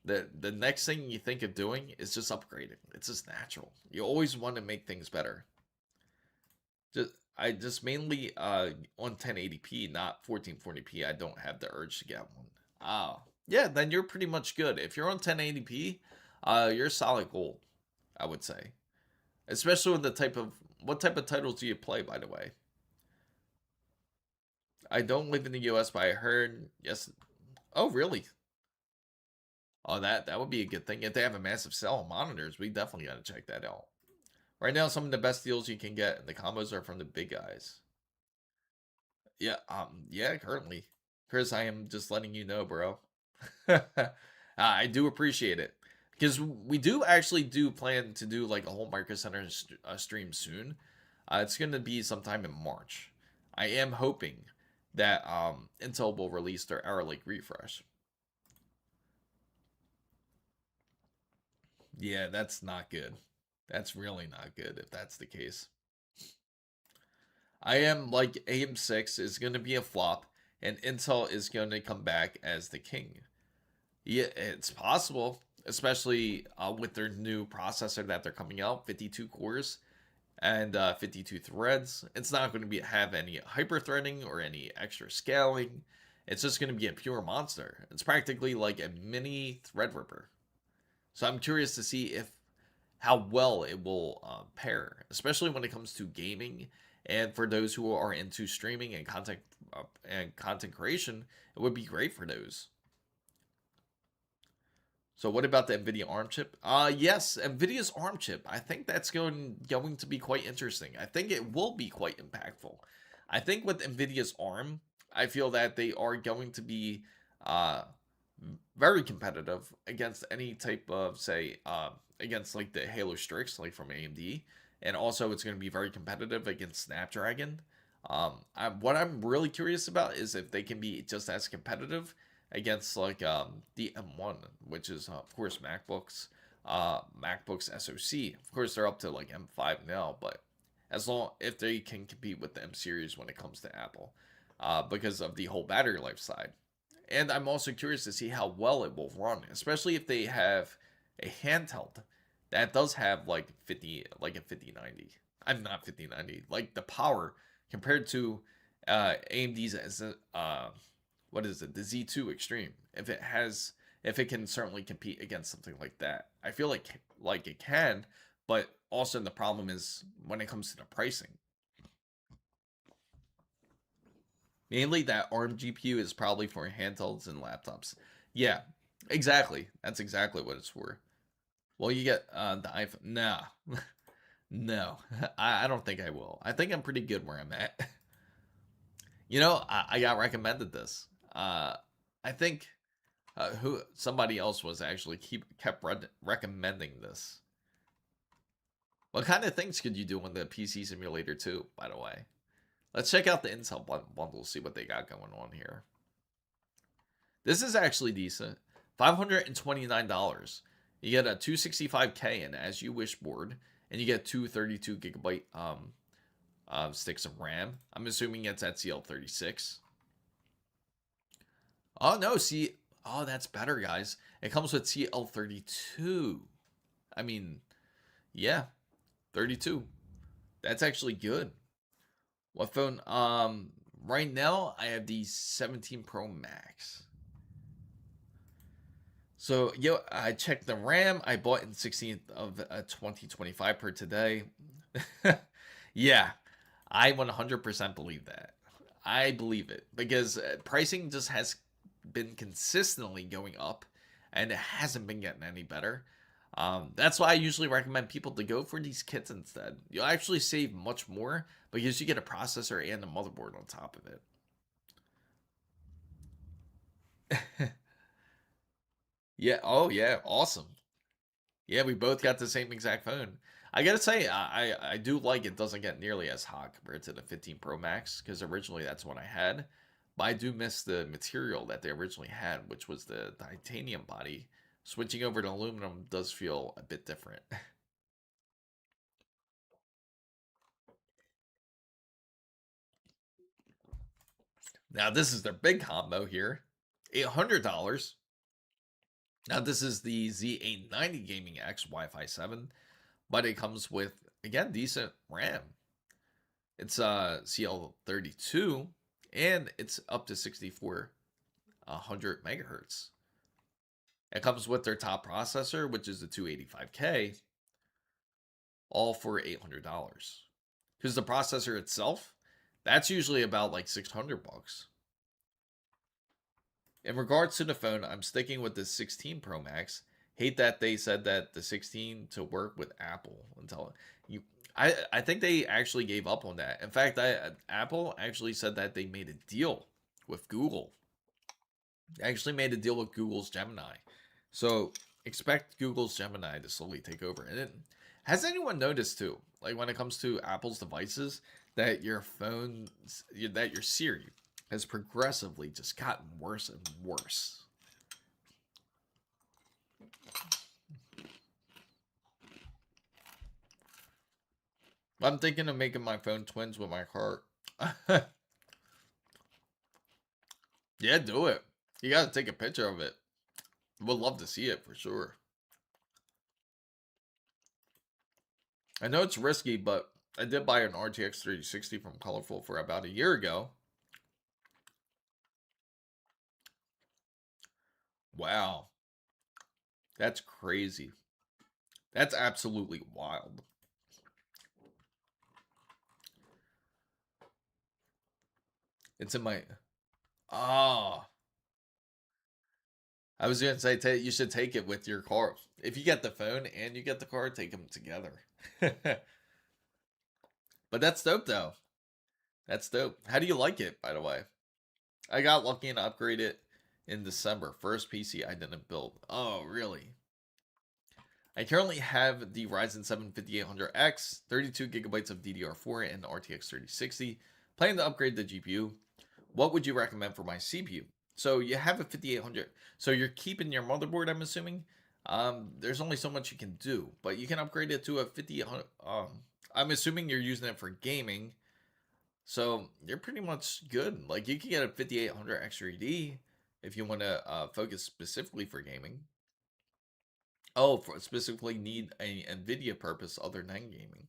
the next thing you think of doing is just upgrading. It's just natural. You always want to make things better. I just mainly on 1080p, not 1440p. I don't have the urge to get one. Yeah, then you're pretty much good. If you're on 1080p, you're solid gold, I would say. Especially with what type of titles do you play, by the way? I don't live in the US, but I heard yes. Oh, really? Oh, that would be a good thing. If they have a massive sale on monitors, we definitely got to check that out. Right now, some of the best deals you can get, the combos are from the big guys. Yeah, currently. Chris, I am just letting you know, bro. I do appreciate it. Because we do actually plan to do like a whole Micro Center stream soon. It's going to be sometime in March. I am hoping that Intel will release their Arrow Lake refresh. Yeah, that's not good. That's really not good if that's the case. I am like AM6 is going to be a flop, and Intel is going to come back as the king. Yeah, it's possible, especially with their new processor that they're coming out, 52 cores and 52 threads. It's not going to have any hyper-threading or any extra scaling. It's just going to be a pure monster. It's practically like a mini Threadripper. So I'm curious to see how well it will pair, especially when it comes to gaming. And for those who are into streaming and content creation, it would be great for those. So what about the NVIDIA ARM chip? Yes, NVIDIA's ARM chip. I think that's going to be quite interesting. I think it will be quite impactful. I think with NVIDIA's ARM, I feel that they are going to be very competitive against any type of, say, against like the Halo Strix, like from AMD. And also it's going to be very competitive against Snapdragon. What I'm really curious about is if they can be just as competitive against like the M1, which is of course MacBooks SoC. Of course they're up to like M5 now, but if they can compete with the M series when it comes to Apple, because of the whole battery life side. And I'm also curious to see how well it will run, especially if they have a handheld that does have like a 5090. I'm not 5090, like the power compared to AMD's what is it, the Z2 Extreme. If it can certainly compete against something like that, I feel like it can, but also the problem is when it comes to the pricing. Mainly that ARM GPU is probably for handhelds and laptops. Yeah, exactly. That's exactly what it's for. Well, you get the iPhone. Nah. No, I don't think I will. I think I'm pretty good where I'm at. I got recommended this. I think somebody else was actually kept recommending this. What kind of things could you do on the PC simulator too, by the way? Let's check out the Intel bundle, see what they got going on here. This is actually decent. $529. You get a 265K and As You Wish board, and you get two 32 GB sticks of RAM. I'm assuming it's at CL36. Oh no, see, oh that's better, guys. It comes with CL32. I mean, yeah, 32. That's actually good. What phone? Right now I have the 17 Pro Max. So, yo, I checked the RAM. I bought in 16th of 2025 per today. Yeah, I 100% believe that. I believe it because pricing just has been consistently going up and it hasn't been getting any better. That's why I usually recommend people to go for these kits instead. You'll actually save much more because you get a processor and a motherboard on top of it. Yeah. Oh, yeah. Awesome. Yeah, we both got the same exact phone. I gotta say, I do like it doesn't get nearly as hot compared to the 15 Pro Max because originally that's what I had. But I do miss the material that they originally had, which was the titanium body. Switching over to aluminum does feel a bit different. Now this is their big combo here, $800. Now this is the Z890 Gaming X Wi-Fi 7, but it comes with again decent RAM. It's CL32 and it's up to 6400 megahertz. It comes with their top processor, which is the 285K, all for $800. Because the processor itself, that's usually about like 600 bucks. In regards to the phone, I'm sticking with the 16 Pro Max. Hate that they said that the 16 to work with Apple until you. I think they actually gave up on that. In fact, Apple actually said that they made a deal with Google. They actually made a deal with Google's Gemini. So expect Google's Gemini to slowly take over. And has anyone noticed too, like when it comes to Apple's devices, that your phone, that your Siri has progressively just gotten worse and worse. I'm thinking of making my phone twins with my car. Yeah, do it. You gotta take a picture of it. Would love to see it for sure. I know it's risky, but I did buy an RTX 3060 from Colorful for about a year ago. Wow. That's crazy. That's absolutely wild. It's in my. Oh, I was gonna say you should take it with your car. If you get the phone and you get the car, take them together. But that's dope though. That's dope. How do you like it, by the way? I got lucky and upgraded it in December. First PC I didn't build. Oh, really? I currently have the Ryzen 7 5800X, 32 gigabytes of DDR4 and RTX 3060. Planning to upgrade the GPU. What would you recommend for my CPU? So you have a 5800. So you're keeping your motherboard, I'm assuming. There's only so much you can do, but you can upgrade it to a 5800. I'm assuming you're using it for gaming. So you're pretty much good. Like you can get a 5800 XRD if you want to focus specifically for gaming. Oh, for specifically need a NVIDIA purpose other than gaming.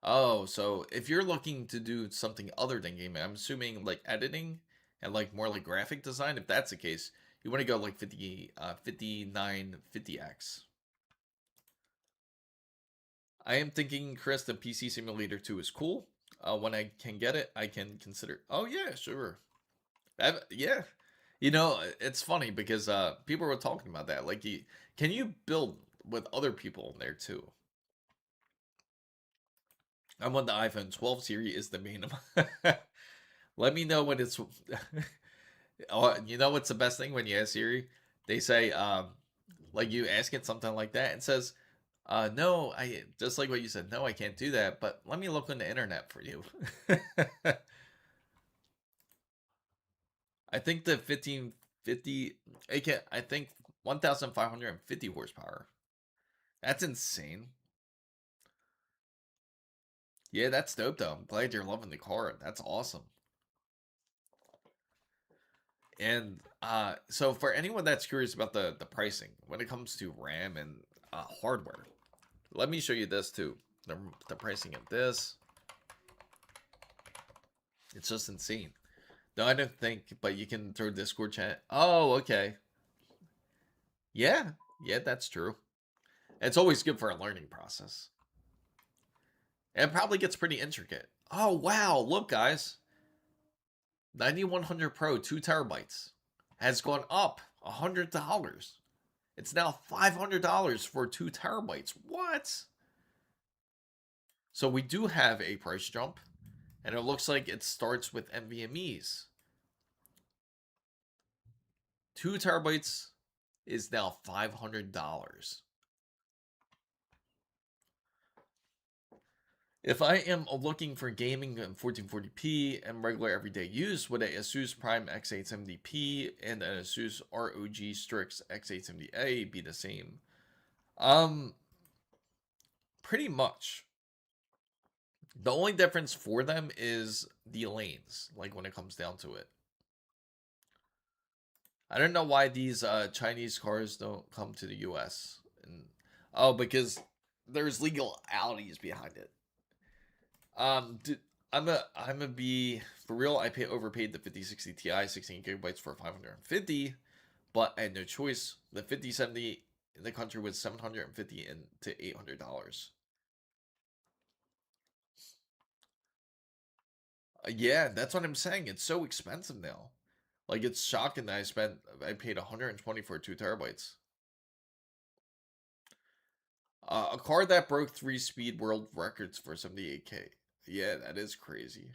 Oh, so if you're looking to do something other than gaming, I'm assuming like editing and like more like graphic design. If that's the case, you want to go like 5950X. I am thinking, Chris, the PC Simulator 2 is cool. When I can get it, I can consider. Oh yeah, sure. Yeah. You know, it's funny because people were talking about that. Like, can you build with other people in there too? I'm on the iPhone 12 series is the main. Let me know when it's. Oh, you know what's the best thing when you ask Siri? They say, like you ask it something like that, and says, no, I just like what you said. No, I can't do that. But let me look on the internet for you. I think the 1550, I think 1,550 horsepower. That's insane. Yeah, that's dope though. I'm glad you're loving the card. That's awesome. And so for anyone that's curious about the pricing when it comes to RAM and hardware, let me show you this too. The pricing of this, it's just insane. No, I don't think, but you can throw Discord chat. Oh, okay. Yeah, yeah, that's true. It's always good for a learning process. It probably gets pretty intricate. Oh, wow. Look, guys. 9100 Pro, 2 terabytes, has gone up $100. It's now $500 for 2 terabytes. What? So we do have a price jump, and it looks like it starts with NVMe's. 2 terabytes is now $500. If I am looking for gaming in 1440p and regular everyday use, would a ASUS Prime X870P and an ASUS ROG Strix X870A be the same? Pretty much. The only difference for them is the lanes, like when it comes down to it. I don't know why these Chinese cars don't come to the US. And, oh, because there's legalities behind it. I'm a be for real. I overpaid the 5060 Ti 16 gigabytes for 550, but I had no choice. The 5070 in the country was 750 to $800. Yeah, that's what I'm saying. It's so expensive now. Like, it's shocking that I paid 120 for 2 terabytes. A car that broke 3 speed world records for 78K. Yeah, that is crazy.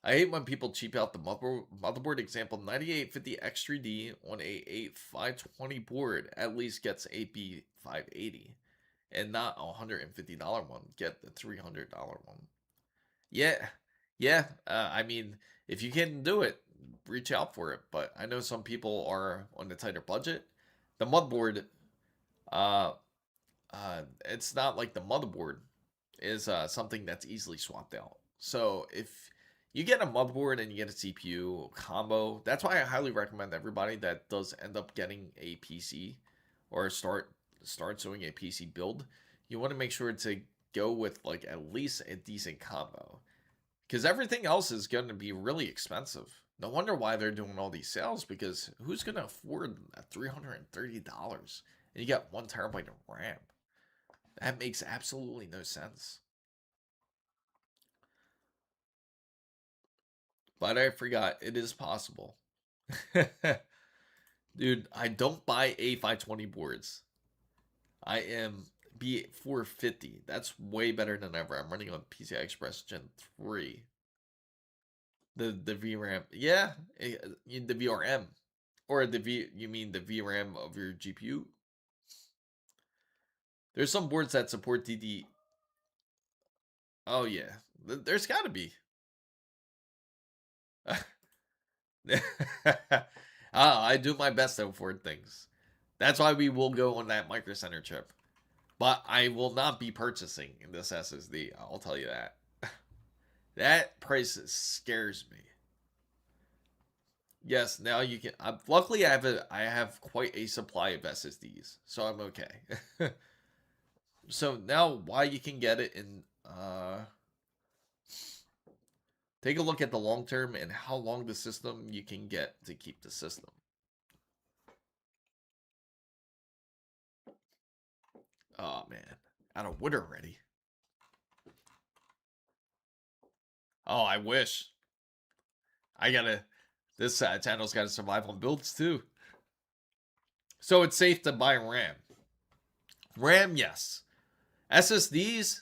I hate when people cheap out the motherboard. Example, 9850X3D on a 520 board at least gets AP580. And not a $150 one. Get the $300 one. Yeah, yeah. I mean, if you can do it, reach out for it. But I know some people are on the tighter budget. The motherboard, it's not like the motherboard is something that's easily swapped out. So if you get a motherboard and you get a CPU combo, that's why I highly recommend everybody that does end up getting a PC or start doing a PC build. You want to make sure to go with like at least a decent combo, because everything else is going to be really expensive. No wonder why they're doing all these sales, because who's going to afford $330 and you got 1 terabyte of RAM? That makes absolutely no sense. But I forgot, it is possible. Dude, I don't buy A520 boards. I am B450. That's way better than ever. I'm running on PCI Express Gen 3. The VRAM. Yeah, the VRM. Or you mean the VRAM of your GPU? There's some boards that support DD. Oh yeah, there's got to be. I do my best to afford things. That's why we will go on that Micro Center chip. But I will not be purchasing this SSD. I'll tell you that. That price scares me. Yes, now you can. Luckily, I have quite a supply of SSDs, so I'm okay. So now, why you can get it in? Take a look at the long term and how long the system you can get to keep the system. Oh man, out of wood already. Oh, I wish. This channel's gotta survive on builds too. So it's safe to buy RAM. RAM, yes. SSDs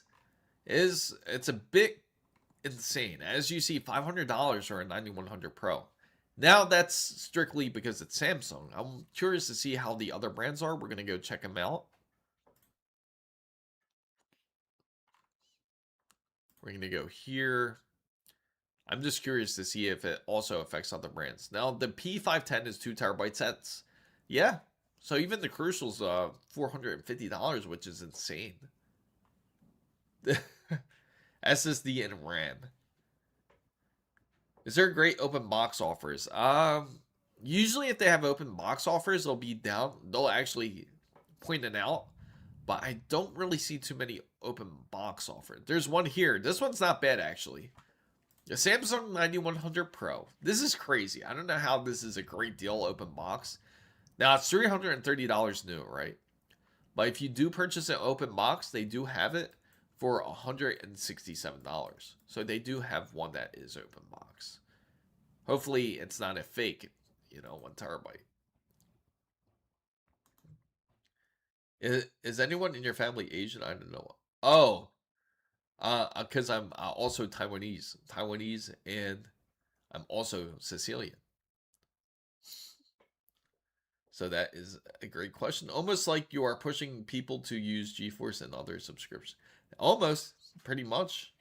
it's a bit insane. As you see, $500 for a 9100 Pro. Now that's strictly because it's Samsung. I'm curious to see how the other brands are. We're gonna go check them out. We're gonna go here. I'm just curious to see if it also affects other brands. Now the P510 is 2 terabyte sets. Yeah. So even the Crucial's $450, which is insane. SSD and RAM. Is there great open box offers? Usually if they have open box offers, they'll be down. They'll actually point it out. But I don't really see too many open box offers. There's one here. This one's not bad, actually. The Samsung 9100 Pro. This is crazy. I don't know how this is a great deal open box. Now, it's $330 new, right? But if you do purchase an open box, they do have it for $167. So they do have one that is open box. Hopefully, it's not a fake, 1 terabyte. Is anyone in your family Asian? I don't know. Oh, because I'm also Taiwanese, and I'm also Sicilian. So that is a great question. Almost like you are pushing people to use GeForce and other subscriptions. Almost, pretty much.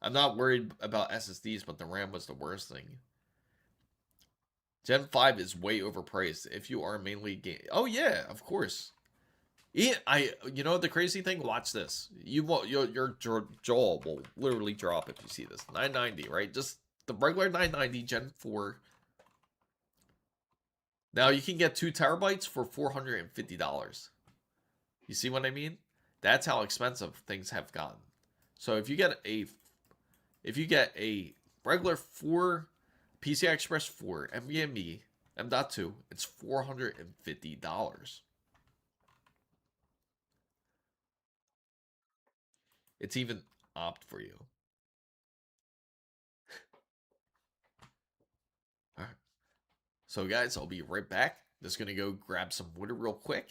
I'm not worried about SSDs, but the RAM was the worst thing. Gen 5 is way overpriced if you are mainly game. Oh yeah, of course. You know the crazy thing? Watch this. Your jaw will literally drop if you see this. 990, right? Just the regular 990 Gen 4. Now you can get 2 terabytes for $450. You see what I mean? That's how expensive things have gotten. So if you get a regular 4 PCI Express 4 NVMe M.2, it's $450. It's even opt for you. All right. So guys, I'll be right back. Just gonna go grab some water real quick.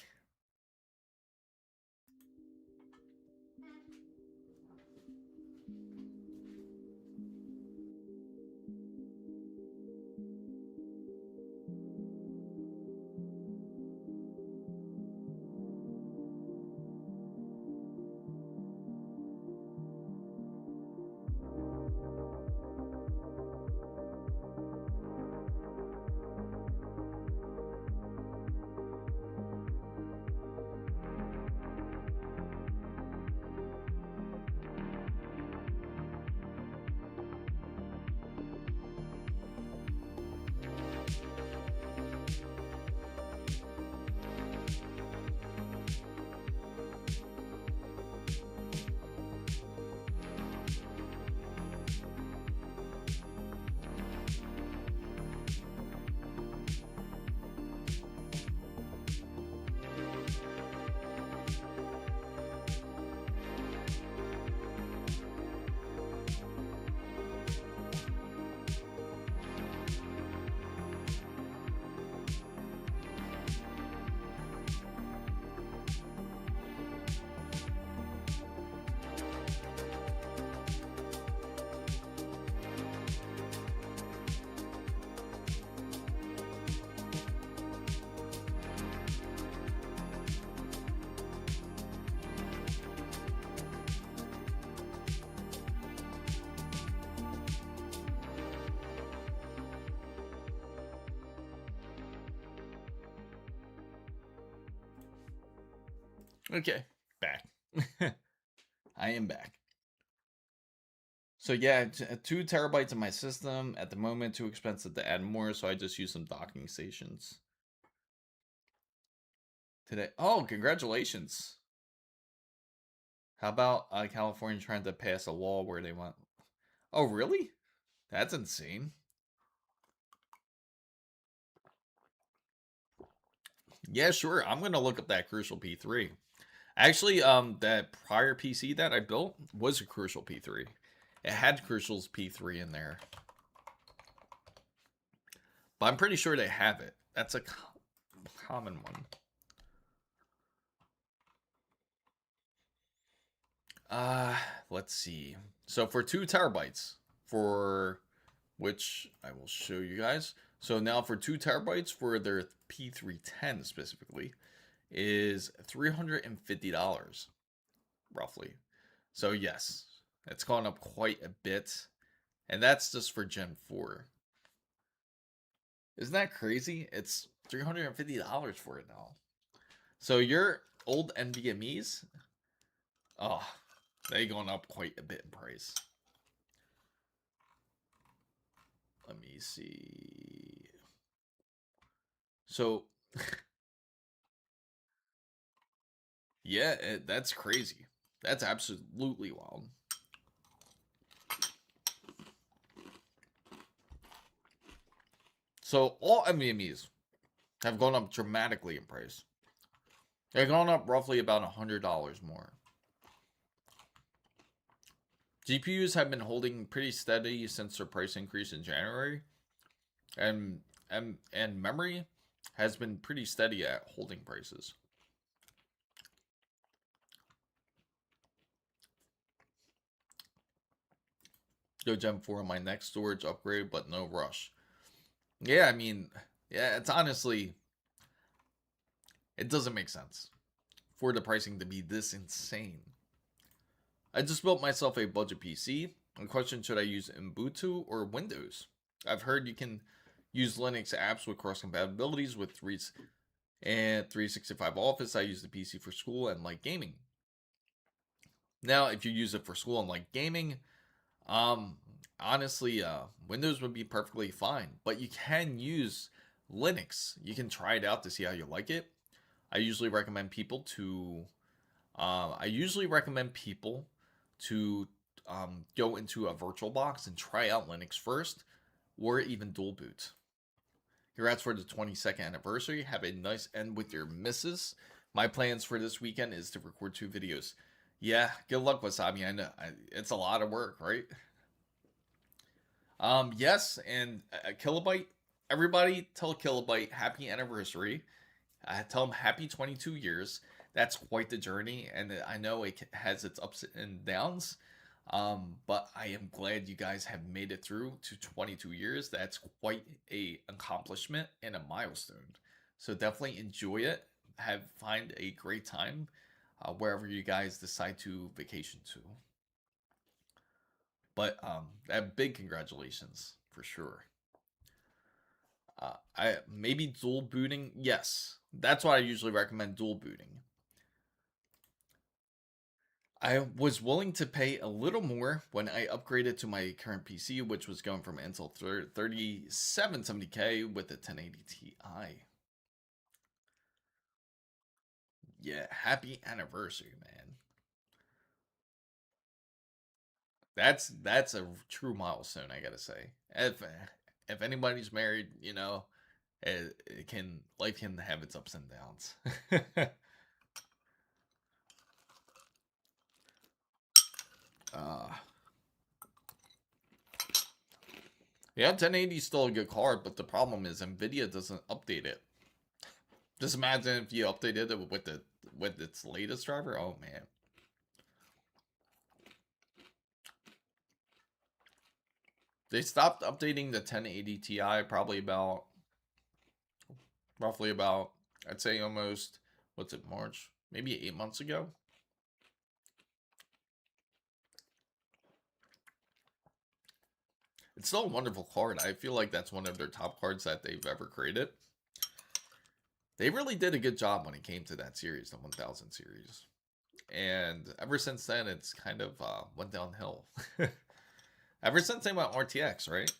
Okay, back. I am back. So yeah, 2 terabytes in my system. At the moment, too expensive to add more, so I just use some docking stations. Today. Oh, congratulations. How about California trying to pass a law where they want... Oh, really? That's insane. Yeah, sure. I'm going to look up that Crucial P3. Actually, that prior PC that I built was a Crucial P3. It had Crucial's P3 in there. But I'm pretty sure they have it. That's a common one. Let's see. So for 2 terabytes, for which I will show you guys. So now for 2 terabytes for their P310 specifically is $350 roughly. So yes, it's gone up quite a bit. And that's just for Gen 4. Isn't that crazy? It's $350 for it now. So your old NVMe's, oh, They're going up quite a bit in price. Let me see. So, yeah, that's crazy. That's absolutely wild. So, all NVMe's have gone up dramatically in price. They've gone up roughly about $100 more. GPUs have been holding pretty steady since their price increase in January. And memory has been pretty steady at holding prices. Go Gen 4 on my next storage upgrade, but no rush. Yeah, I mean, yeah, it's honestly, it doesn't make sense for the pricing to be this insane. I just built myself a budget PC. The question, should I use Ubuntu or Windows? I've heard you can use Linux apps with cross compatibilities with 365 Office. I use the PC for school and like gaming. Now, if you use it for school and like gaming, honestly, Windows would be perfectly fine, but you can use Linux. You can try it out to see how you like it. I usually recommend people to go into a virtual box and try out Linux first, or even dual boot. Congrats for the 22nd anniversary. Have a nice end with your missus. My plans for this weekend is to record 2 videos. Yeah, good luck, Wasabi. I know it's a lot of work, right? Yes, and Kilobyte. Everybody tell Kilobyte happy anniversary. Tell him happy 22 years. That's quite the journey, and I know it has its ups and downs. But I am glad you guys have made it through to 22 years. That's quite a accomplishment and a milestone. So definitely enjoy it. Find a great time wherever you guys decide to vacation to. But that big congratulations for sure. I maybe dual booting. Yes, that's why I usually recommend dual booting. I was willing to pay a little more when I upgraded to my current PC, which was going from Intel 3770K with a 1080 Ti. Yeah, happy anniversary, man. That's a true milestone, I gotta say. If anybody's married, you know, life can have its ups and downs. uh Yeah, 1080 is still a good card, but the problem is NVIDIA doesn't update it. Just imagine if you updated it with its latest driver. Oh man. They stopped updating the 1080 Ti probably roughly about, I'd say almost, what's it, March? Maybe 8 months ago. It's still a wonderful card. I feel like that's one of their top cards that they've ever created. They really did a good job when it came to that series, the 1000 series. And ever since then, it's kind of went downhill. Ever since they went RTX, right?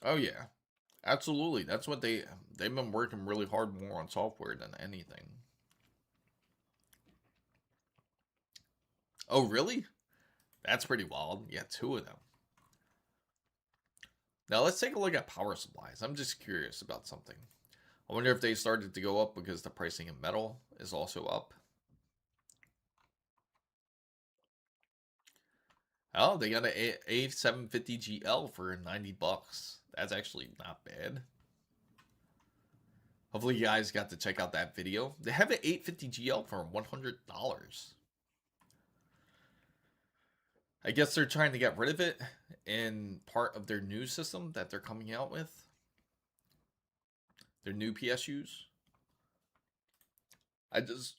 Oh yeah, absolutely. That's what they've been working really hard more on software than anything. Oh really? That's pretty wild. Yeah, 2 of them. Now let's take a look at power supplies. I'm just curious about something. I wonder if they started to go up because the pricing of metal is also up. Oh, they got an A750GL for 90 bucks. That's actually not bad. Hopefully you guys got to check out that video. They have an 850GL for $100. I guess they're trying to get rid of it in part of their new system that they're coming out with. Their new PSUs. I just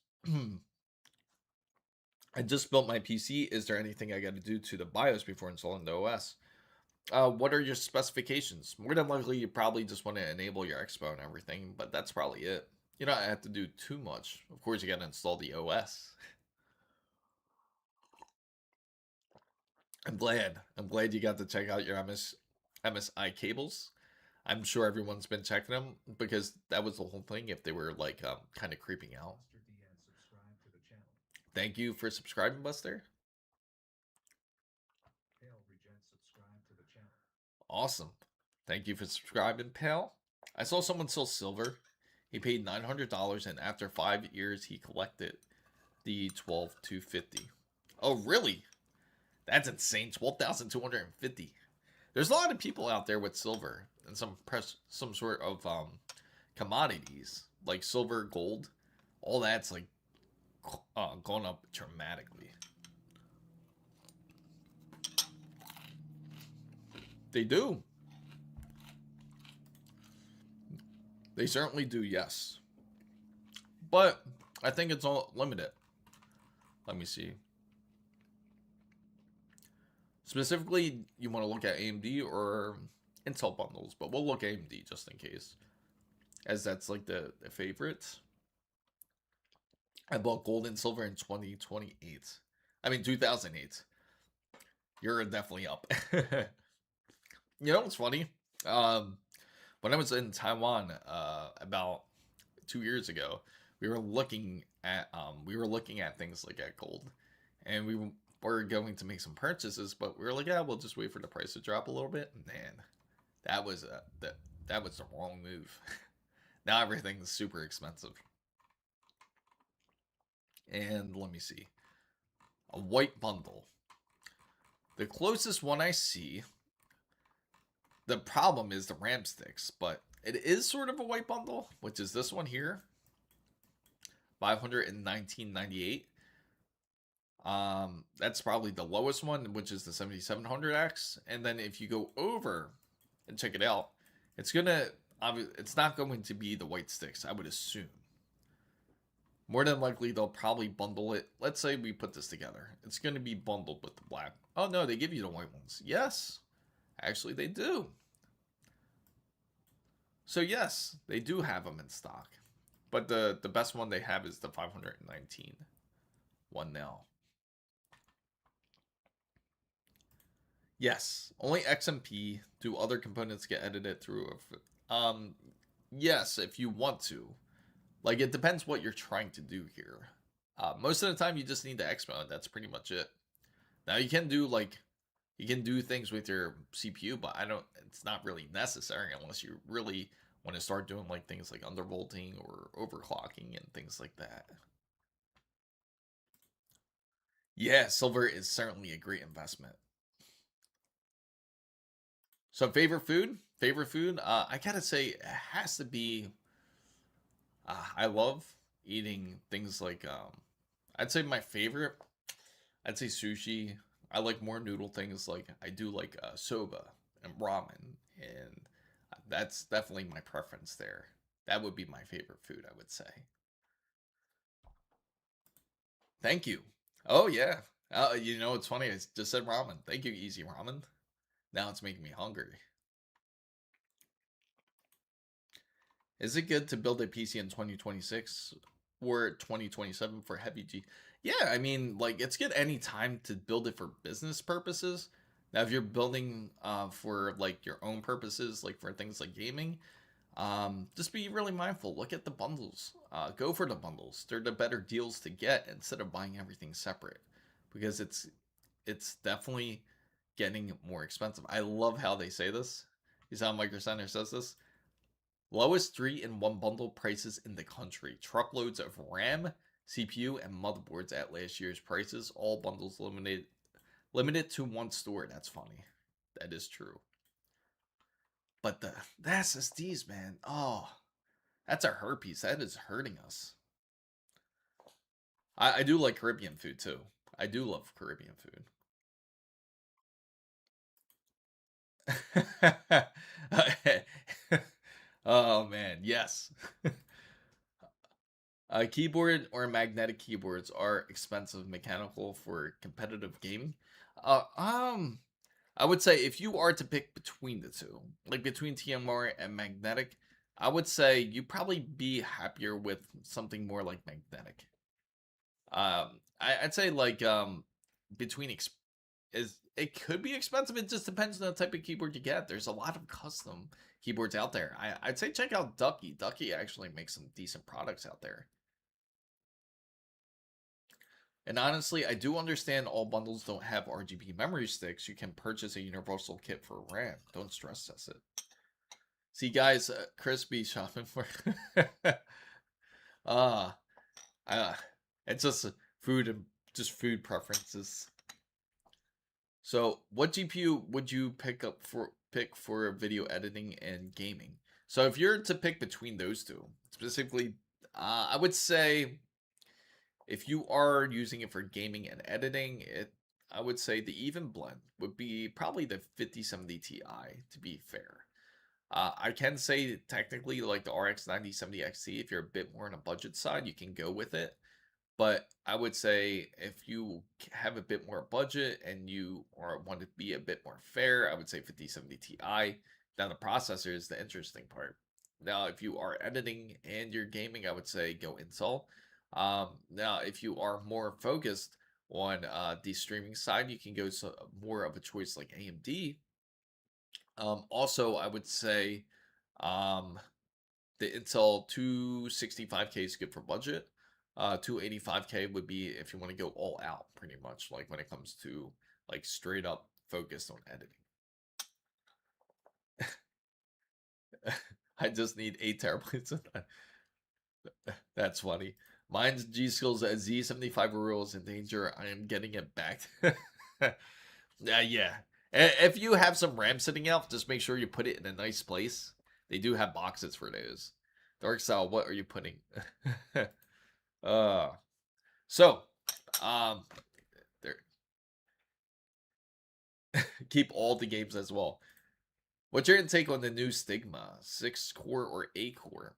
I just built my PC. Is there anything I got to do to the BIOS before installing the OS? What are your specifications? More than likely, you probably just want to enable your Expo and everything, but that's probably it. You don't have to do too much. Of course, you got to install the OS. I'm glad. I'm glad you got to check out your MSI cables. I'm sure everyone's been checking them because that was the whole thing. If they were like kind of creeping out. Thank you for subscribing, Buster. Awesome. Thank you for subscribing, pal. I saw someone sell silver. He paid $900, and after 5 years, he collected the 12,250. Oh, really? That's insane. 12,250. There's a lot of people out there with silver and some sort of commodities like silver, gold. All that's like gone up dramatically. They do. They certainly do, yes. But I think it's all limited. Let me see. Specifically, you want to look at AMD or Intel bundles, but we'll look at AMD just in case, as that's like the favorite. I bought gold and silver in 2028. I mean, 2008. You're definitely up. You know what's funny? When I was in Taiwan about 2 years ago, we were looking at things like at gold, and we were going to make some purchases, but we were like, yeah, we'll just wait for the price to drop a little bit. Man, that was that was the wrong move. Now everything's super expensive. And let me see, a white bundle. The closest one I see. The problem is the RAM sticks, but it is sort of a white bundle, which is this one here, $519.98. That's probably the lowest one, which is the 7700X. And then if you go over and check it out, it's not going to be the white sticks, I would assume. More than likely, they'll probably bundle it. Let's say we put this together. It's going to be bundled with the black. Oh, no, they give you the white ones. Yes, actually, they do. So, yes, they do have them in stock. But the best one they have is the 519 one now. Yes, only XMP. Do other components get edited through? Yes, if you want to. Like, it depends what you're trying to do here. Most of the time, you just need the X mode. That's pretty much it. Now, you can do things with your CPU, but it's not really necessary unless you really want to start doing like things like undervolting or overclocking and things like that. Yeah, silver is certainly a great investment. So favorite food? I gotta say it has to be. I love eating things like I'd say my favorite. I'd say sushi. I like more noodle things. Like I do like soba and ramen, and that's definitely my preference there. That would be my favorite food, I would say. Thank you. Oh yeah. You know it's funny. I just said ramen. Thank you, Easy Ramen. Now it's making me hungry. Is it good to build a PC in 2026 or 2027 for heavy G? Yeah, I mean, like it's good any time to build it for business purposes. Now, if you're building for like your own purposes, like for things like gaming, just be really mindful. Look at the bundles. Go for the bundles. They're the better deals to get instead of buying everything separate, because it's definitely getting more expensive. I love how they say this. You saw Micro Center says this. Lowest 3-in-1 bundle prices in the country. Truckloads of RAM, CPU, and motherboards at last year's prices. All bundles limited to one store. That's funny. That is true. But the SSDs, man. Oh, that's a herpes. That is hurting us. I do like Caribbean food too. I do love Caribbean food. Oh man, yes. A keyboard or magnetic keyboards are expensive mechanical for competitive gaming. Uh, um, I would say if you are to pick between the two, like between TMR and magnetic, I would say you probably be happier with something more like magnetic. I'd say like between is it could be expensive. It just depends on the type of keyboard you get. There's a lot of custom keyboards out there. I'd say check out Ducky. Ducky actually makes some decent products out there. And honestly, I do understand all bundles don't have RGB memory sticks. You can purchase a universal kit for RAM. Don't stress test it. See, guys, Crispy shopping for. uh, uh, it's just food and just food preferences. So, what GPU would you pick for video editing and gaming? So, if you're to pick between those two, specifically, I would say if you are using it for gaming and editing, I would say the even blend would be probably the 5070 Ti, to be fair. I can say technically like the RX 9070 XT, if you're a bit more on a budget side, you can go with it. But I would say if you have a bit more budget and you want to be a bit more fair, I would say 5070 Ti. Now the processor is the interesting part. Now if you are editing and you're gaming, I would say go Intel. Now if you are more focused on the streaming side, you can go more of a choice like AMD. Also, I would say the Intel 265K is good for budget. 285K would be if you want to go all out, pretty much, like when it comes to like straight up focused on editing. I just need 8 terabytes of that. That's funny. Mine's G-Skills at Z75 rules in danger. I am getting it back. Yeah. If you have some RAM sitting out, just make sure you put it in a nice place. They do have boxes for those. Dark Style, what are you putting? So, there. Keep all the games as well. What's your intake on the new Stigma, 6-core or 8-core?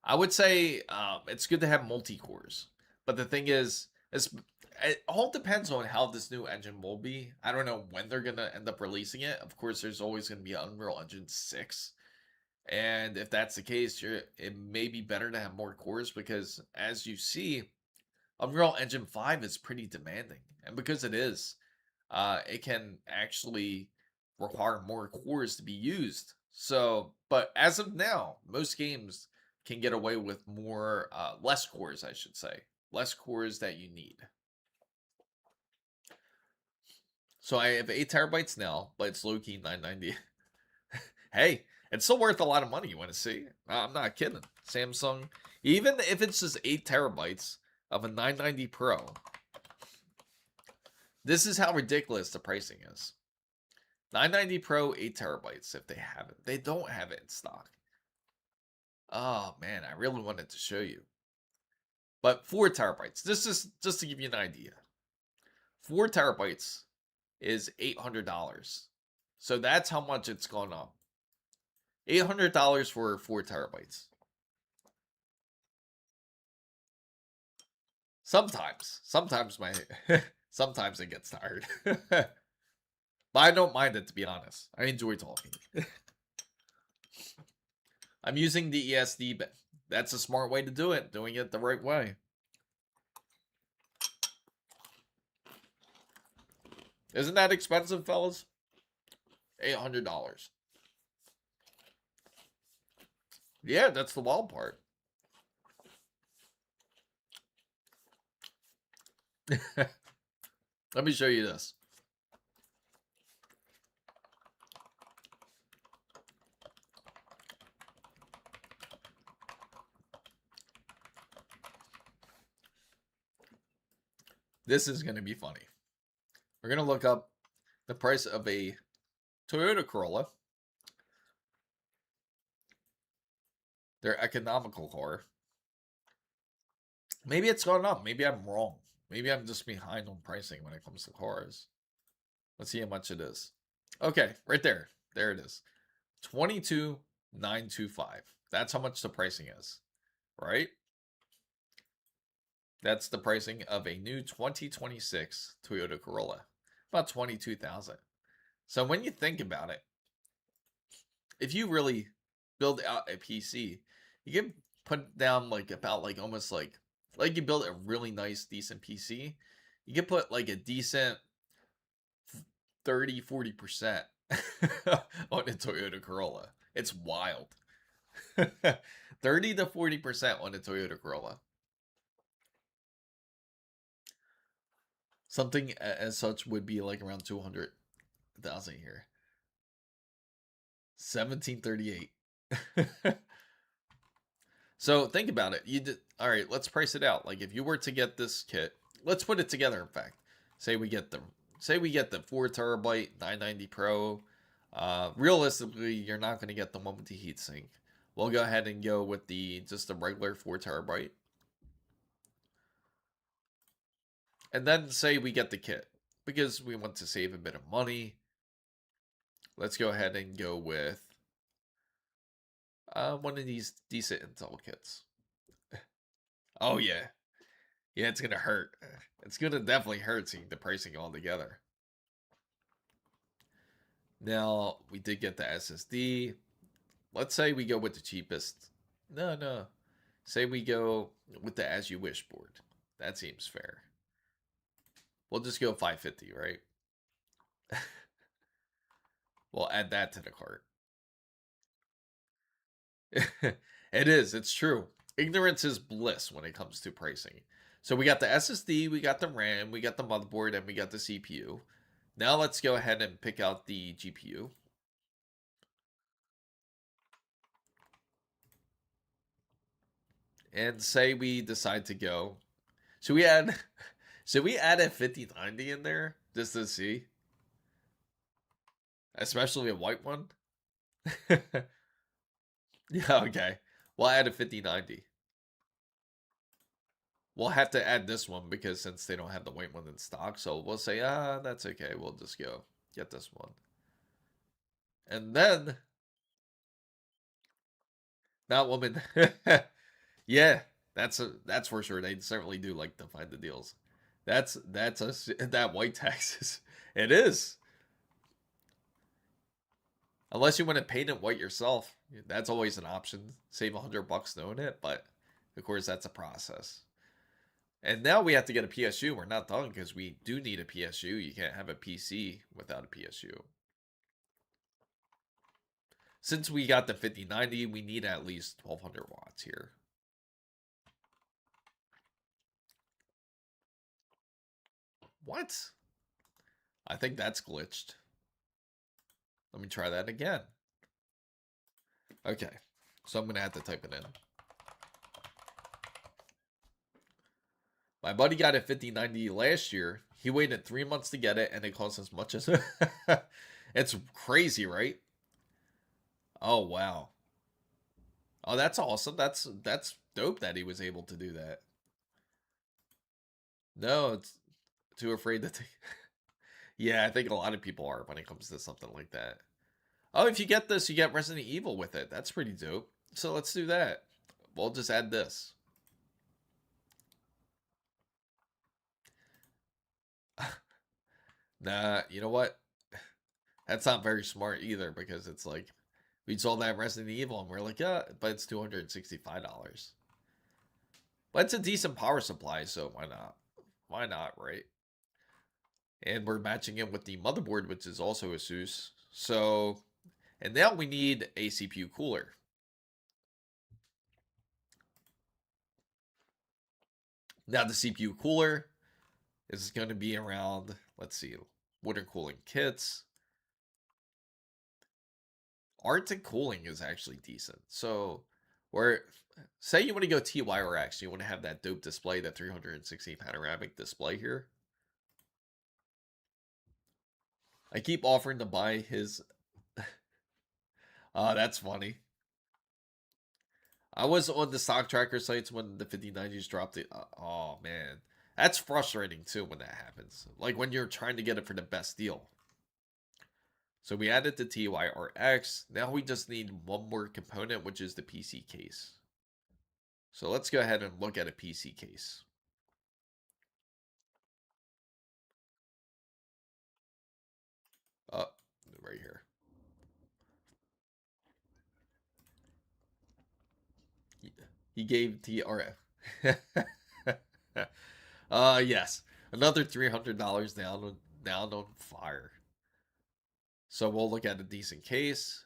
I would say it's good to have multi-cores, but the thing is, it all depends on how this new engine will be. I don't know when they're gonna end up releasing it. Of course, there's always gonna be Unreal Engine 6, and if that's the case, it may be better to have more cores because, as you see, Unreal Engine 5 is pretty demanding, and because it is, it can actually require more cores to be used. So, but as of now, most games can get away with more, less cores, I should say, less cores that you need. So I have 8 terabytes now, but it's low key 990. Hey, it's still worth a lot of money. You want to see? I'm not kidding. Samsung, even if it's just 8 terabytes of a 990 Pro, this is how ridiculous the pricing is. 990 Pro, 8 terabytes if they have it. They don't have it in stock. Oh man, I really wanted to show you. But 4 terabytes. This is just to give you an idea. 4 terabytes is $800. So that's how much it's gone up. $800 for 4 terabytes. Sometimes my sometimes it gets tired. But I don't mind it, to be honest. I enjoy talking. I'm using the ESD, but that's a smart way to do it, doing it the right way. Isn't that expensive, fellas? $800. Yeah, that's the wild part. Let me show you this. This is going to be funny. We're going to look up the price of a Toyota Corolla. Their economical car. Maybe it's gone up. Maybe I'm wrong. Maybe I'm just behind on pricing when it comes to cars. Let's see how much it is. Okay, right there. There it is. $22,925. That's how much the pricing is. Right? That's the pricing of a new 2026 Toyota Corolla. About $22,000. So when you think about it, if you really build out a PC, you can put down like about like almost like you build a really nice decent PC, you can put like a decent 30-40% on a Toyota Corolla. It's wild. 30 to 40% on a Toyota Corolla. Something as such would be like around 200,000 here. 1738. So think about it. You did all right. Let's price it out. Like if you were to get this kit, let's put it together. In fact, say we get the 4 terabyte 990 Pro. Realistically, you're not going to get the one with the heatsink. We'll go ahead and go with just the regular 4 terabyte. And then say we get the kit because we want to save a bit of money. Let's go ahead and go with one of these decent Intel kits. Oh yeah. Yeah, it's gonna hurt. It's gonna definitely hurt seeing the pricing all together. Now, we did get the SSD. Let's say we go with the cheapest. No. Say we go with the As You Wish board. That seems fair. We'll just go 550, right? We'll add that to the cart. It is. It's true. Ignorance is bliss when it comes to pricing. So we got the SSD, we got the RAM, we got the motherboard, and we got the CPU. Now let's go ahead and pick out the GPU. And say we decide to go. Should we add a 5090 in there just to see? Especially a white one? Yeah, okay. We'll add a 5090. We'll have to add this one because since they don't have the white one in stock, so we'll say, that's okay. We'll just go get this one. And then that woman, yeah, that's for sure. They certainly do like to find the deals. That white taxes. It is. Unless you want to paint it white yourself, that's always an option. Save $100 doing it, but of course that's a process. And now we have to get a PSU. We're not done because we do need a PSU. You can't have a PC without a PSU. Since we got the 5090, we need at least 1200 watts here. What? I think that's glitched. Let me try that again. Okay, so I'm going to have to type it in. My buddy got a 5090 last year. He waited 3 months to get it, and it cost as much as... It's crazy, right? Oh, wow. Oh, that's awesome. That's dope that he was able to do that. No, it's too afraid to take... Yeah, I think a lot of people are when it comes to something like that. Oh, if you get this, you get Resident Evil with it. That's pretty dope. So let's do that. We'll just add this. Nah, you know what? That's not very smart either because it's like we saw that Resident Evil and we're like, yeah, but it's $265. But it's a decent power supply, so why not? Why not, right? And we're matching it with the motherboard, which is also ASUS. So, and now we need a CPU cooler. Now the CPU cooler is going to be around, let's see, water cooling kits. Arctic cooling is actually decent. So, say you want to go TYRX, you want to have that dope display, that 360 panoramic display here. I keep offering to buy his. That's funny. I was on the stock tracker sites when the 5090s dropped it. Oh man, that's frustrating too when that happens. Like when you're trying to get it for the best deal. So we added the TYRX. Now we just need one more component, which is the PC case. So let's go ahead and look at a PC case. right here. He gave TRF. Yes. Another $300 down on fire. So we'll look at a decent case.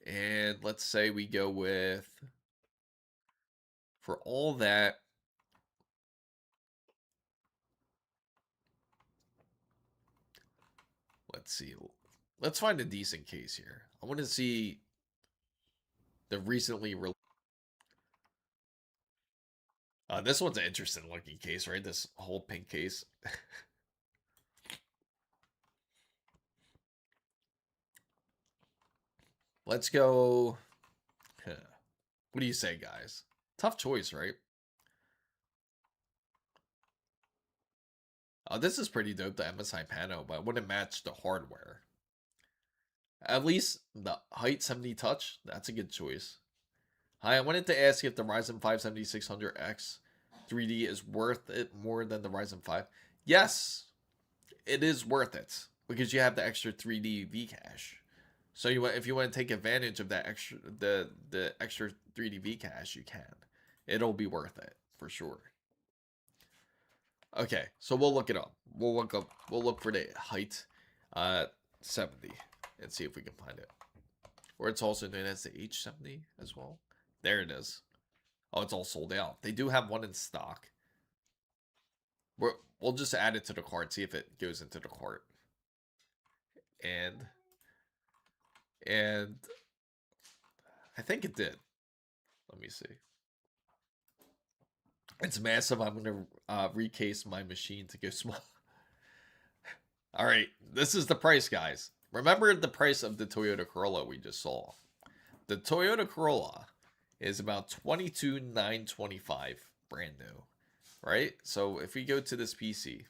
And let's say we go with, for all that, let's see. Let's find a decent case here. I want to see the recently released. This one's an interesting looking case, right? This whole pink case. Let's go. What do you say, guys? Tough choice, right? This is pretty dope, the MSI panel, but it wouldn't match the hardware. At least the height 70 touch, that's a good choice. Hi, I wanted to ask if the Ryzen 5 7600X 3D is worth it more than the Ryzen 5. Yes, it is worth it because you have the extra 3D V-cache. So if you want to take advantage of that extra the extra 3D V-cache, you can. It'll be worth it for sure. Okay, so we'll look it up. We'll look for the height 70 and see if we can find it. Or it's also known as the H70 as well. There it is. Oh, it's all sold out. They do have one in stock. We'll just add it to the cart, see if it goes into the cart. And I think it did. Let me see. It's massive. I'm going to recase my machine to go small. All right. This is the price, guys. Remember the price of the Toyota Corolla we just saw. The Toyota Corolla is about $22,925 brand new. Right? So if we go to this PC.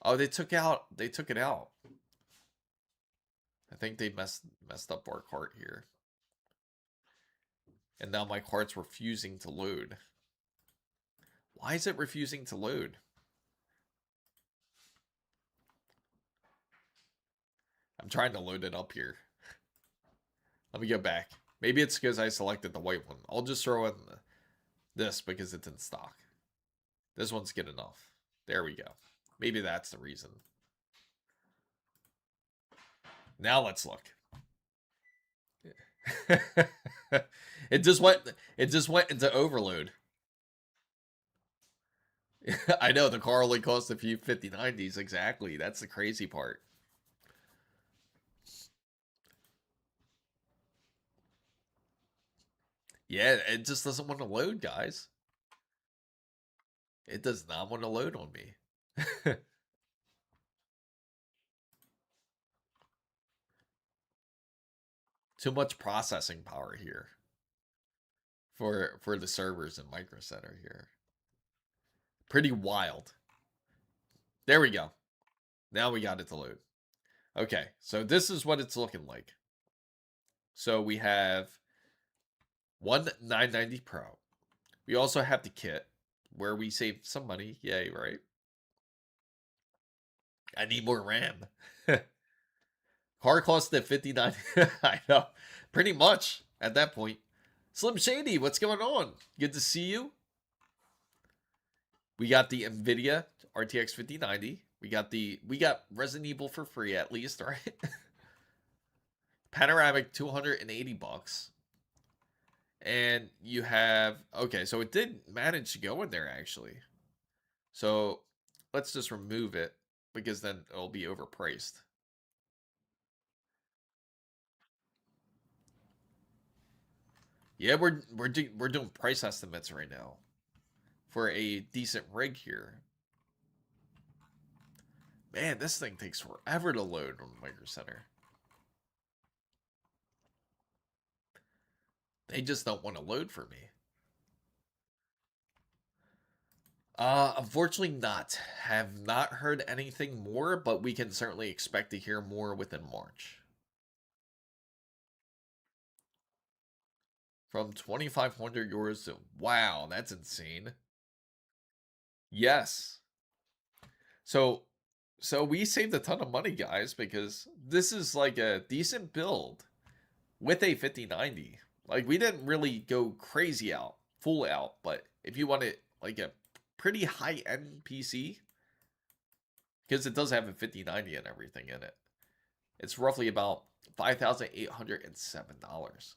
Oh, they took it out. I think they messed up our cart here. And now my cart's refusing to load. Why is it refusing to load? I'm trying to load it up here. Let me go back. Maybe it's because I selected the white one. I'll just throw in this because it's in stock. This one's good enough. There we go. Maybe that's the reason. Now let's look. It just went into overload. I know the car only cost a few 5090s. Exactly. That's the crazy part. Yeah, it just doesn't want to load, guys. It does not want to load on me. Too much processing power here for the servers in Micro Center here. Pretty wild. There we go. Now we got it to load. Okay, so this is what it's looking like. So we have one 990 Pro. We also have the kit where we save some money. Yay, right? I need more RAM. Car cost at 59. I know. Pretty much at that point. Slim Shady, what's going on? Good to see you. We got the NVIDIA RTX 5090. We got Resident Evil for free at least, right? Panoramic $280. And you have, okay, so it did manage to go in there actually. So let's just remove it because then it'll be overpriced. Yeah, we're doing price estimates right now for a decent rig here. Man, this thing takes forever to load on Micro Center. They just don't want to load for me. Unfortunately not. Have not heard anything more, but we can certainly expect to hear more within March. From 2,500 euros to, wow, that's insane. Yes. So so we saved a ton of money, guys, because this is like a decent build with a 5090. Like we didn't really go crazy out, full out, but if you want it like a pretty high-end PC, because it does have a 5090 and everything in it, it's roughly about $5,807.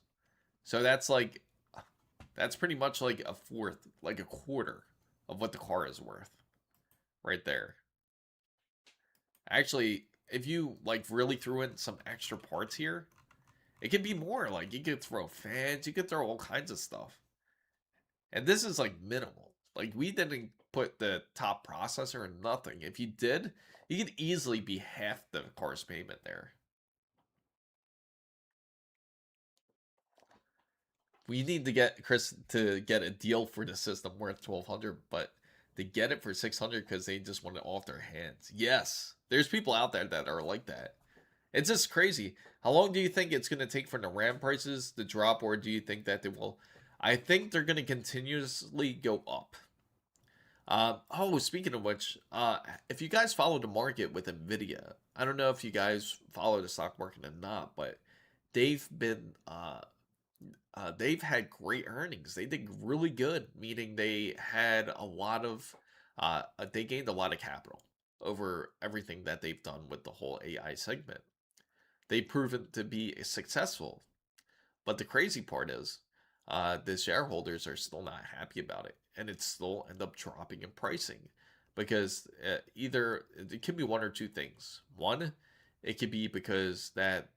So that's pretty much like a fourth, like a quarter of what the car is worth right there. Actually, if you like really threw in some extra parts here, it could be more. Like you could throw fans, you could throw all kinds of stuff. And this is like minimal. Like we didn't put the top processor or nothing. If you did, you could easily be half the car's payment there. We need to get Chris to get a deal for the system worth 1,200, but to get it for 600 because they just want it off their hands. Yes, there's people out there that are like that. It's just crazy. How long do you think it's going to take for the RAM prices to drop, or do you think that they will? I think they're going to continuously go up. Oh, speaking of which, if you guys follow the market with NVIDIA, I don't know if you guys follow the stock market or not, but they've been they've had great earnings. They did really good, meaning they had a lot of they gained a lot of capital over everything that they've done with the whole AI segment. They've proven to be successful, but the crazy part is the shareholders are still not happy about it, and it still end up dropping in pricing because either it could be one or two things. One, it could be because that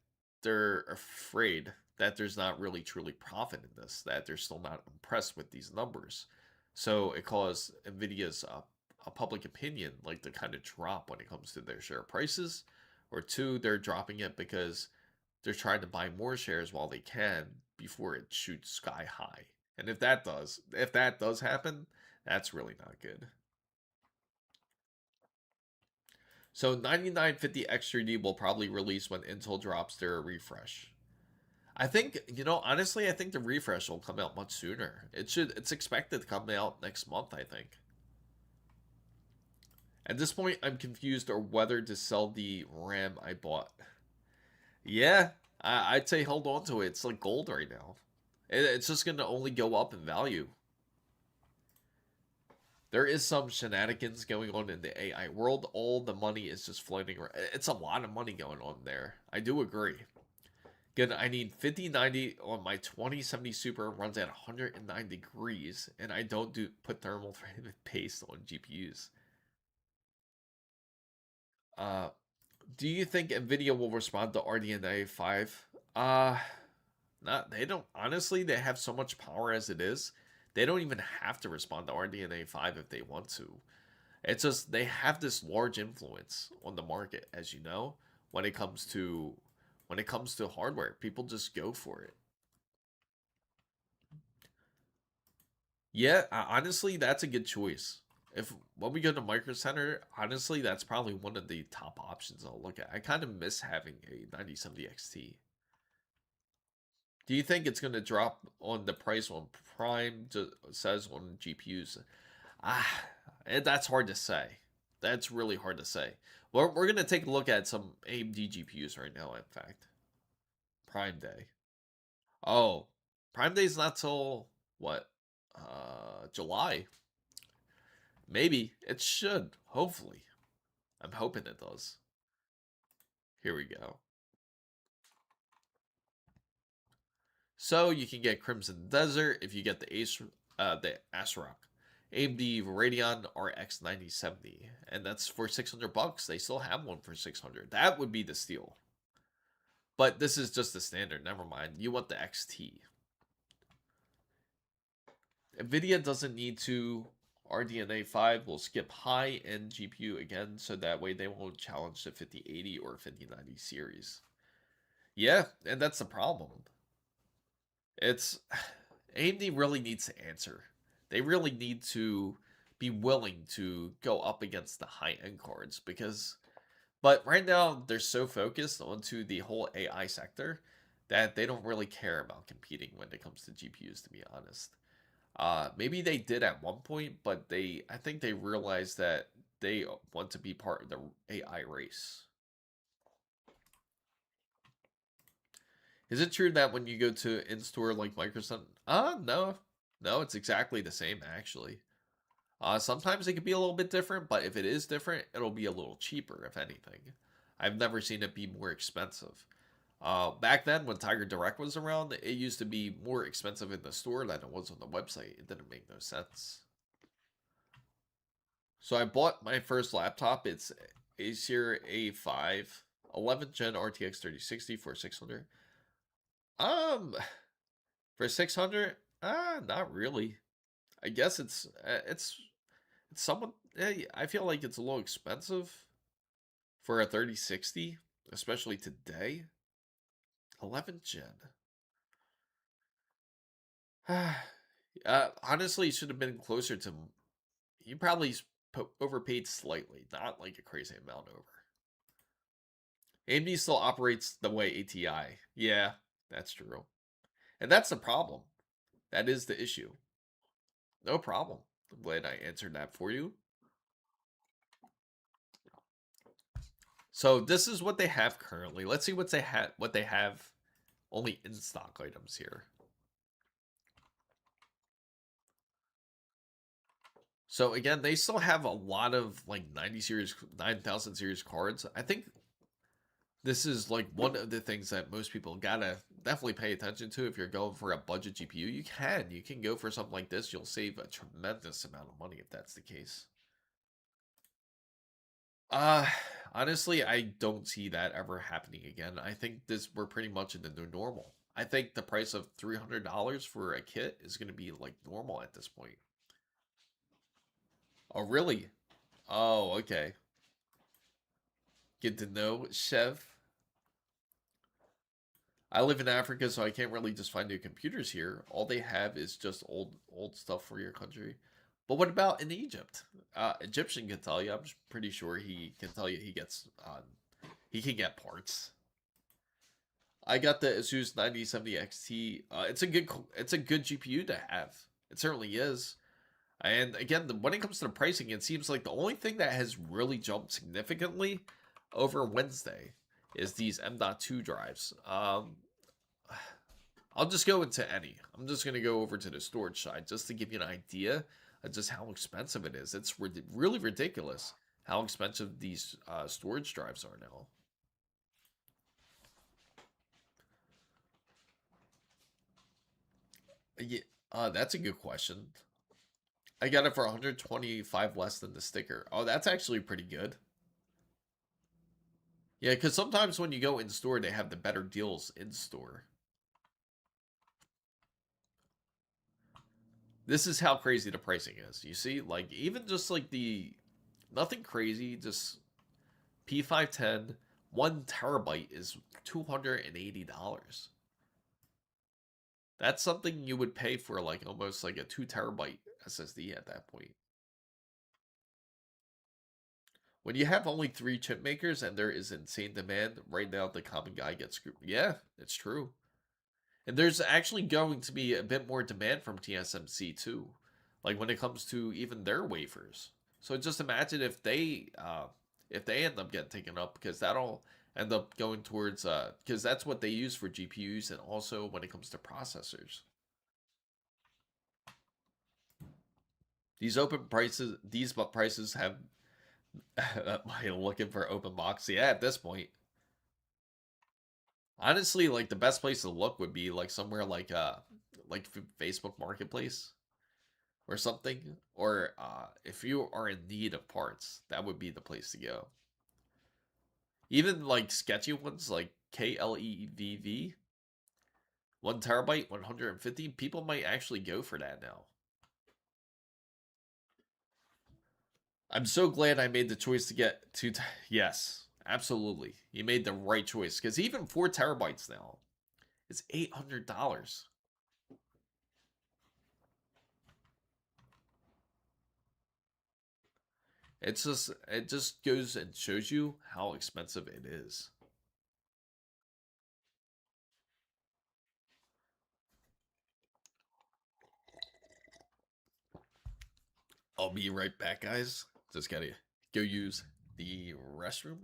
they're afraid that there's not really truly profit in this, that they're still not impressed with these numbers. So it caused Nvidia's a public opinion like to kind of drop when it comes to their share prices. Or two, they're dropping it because they're trying to buy more shares while they can before it shoots sky high. And if that does happen, that's really not good. So 9950X3D will probably release when Intel drops their refresh. I think, honestly, I think the refresh will come out much sooner. It's expected to come out next month, I think. At this point, I'm confused or whether to sell the RAM I bought. Yeah, I'd say hold on to it. It's like gold right now. It's just going to only go up in value. There is some shenanigans going on in the AI world. All the money is just floating around. It's a lot of money going on there. I do agree. Again, I need 5090 on my 2070 Super, runs at 109 degrees, and I don't put thermal paste on GPUs. Do you think NVIDIA will respond to RDNA 5? Not they don't honestly, they have so much power as it is. They don't even have to respond to RDNA 5 if they want to. It's just they have this large influence on the market, as you know, when it comes to hardware. People just go for it. Yeah, honestly, that's a good choice. If when we go to Micro Center, honestly, that's probably one of the top options I'll look at. I kind of miss having a 9070 XT. Do you think it's going to drop on the price on Prime? Says on GPUs. Ah, that's hard to say. That's really hard to say. We're going to take a look at some AMD GPUs right now, in fact. Prime Day. Oh, Prime Day's not till what? July. Maybe. It should. Hopefully. I'm hoping it does. Here we go. So you can get Crimson Desert if you get the ASRock. AMD Radeon RX 9070, and that's for $600. They still have one for 600. That would be the steal. But this is just the standard. Never mind. You want the XT. NVIDIA doesn't need to. RDNA 5 will skip high-end GPU again, so that way they won't challenge the 5080 or 5090 series. Yeah, and that's the problem. It's AMD really needs to answer. They really need to be willing to go up against the high-end cards but right now they're so focused onto the whole AI sector that they don't really care about competing when it comes to GPUs, to be honest. Maybe they did at one point, but I think they realized that they want to be part of the AI race. Is it true that when you go to in-store like Microsoft? No. No, it's exactly the same actually. Sometimes it can be a little bit different, but if it is different, it'll be a little cheaper, if anything. I've never seen it be more expensive. Back then, when Tiger Direct was around, it used to be more expensive in the store than it was on the website. It didn't make no sense. So I bought my first laptop. It's Acer A5 11th Gen RTX 3060 for 600. For 600, not really. I guess it's somewhat. I feel like it's a little expensive for a 3060, especially today. 11th gen. Honestly, it should have been closer to. You probably overpaid slightly, not like a crazy amount over. AMD still operates the way ATI. Yeah, that's true. And that's the problem. That is the issue. No problem. I'm glad I answered that for you. So this is what they have currently. Let's see what they have only in stock items here. So again, they still have a lot of like 90 series, 9000 series cards. I think this is like one of the things that most people gotta definitely pay attention to if you're going for a budget GPU. You can go for something like this. You'll save a tremendous amount of money if that's the case. Honestly, I don't see that ever happening again. I think we're pretty much in the new normal. I think the price of $300 for a kit is going to be like normal at this point. Oh, really? Oh, okay. Get to know Chev. I live in Africa, so I can't really just find new computers here. All they have is just old stuff for your country. But what about in Egypt? Egyptian can tell you. I'm pretty sure he can tell you he can get parts. I got the ASUS 9070 XT. It's a good GPU to have. It certainly is. And again, when it comes to the pricing, it seems like the only thing that has really jumped significantly over Wednesday is these M.2 drives. I'll just go into any. I'm just going to go over to the storage side just to give you an idea of just how expensive it is. It's really ridiculous how expensive these storage drives are now. Yeah, that's a good question. I got it for 125 less than the sticker. Oh, that's actually pretty good. Yeah, because sometimes when you go in store, they have the better deals in store. This is how crazy the pricing is. You see, like even just like nothing crazy, just P510, 1 terabyte is $280. That's something you would pay for like almost like a 2 terabyte SSD at that point. When you have only 3 chip makers and there is insane demand, right now the common guy gets screwed. Yeah, it's true. And there's actually going to be a bit more demand from TSMC too, like when it comes to even their wafers. So just imagine if they end up getting taken up, because that'll end up going towards because that's what they use for GPUs and also when it comes to processors. These prices have looking for open box. Yeah, at this point. Honestly, like the best place to look would be like somewhere like Facebook Marketplace or something. Or if you are in need of parts, that would be the place to go. Even like sketchy ones like KLEVV, 1 terabyte, 150. People might actually go for that now. I'm so glad I made the choice to get yes, absolutely. You made the right choice because even 4 terabytes now is $800. It just goes and shows you how expensive it is. I'll be right back, guys. Just gotta go use the restroom.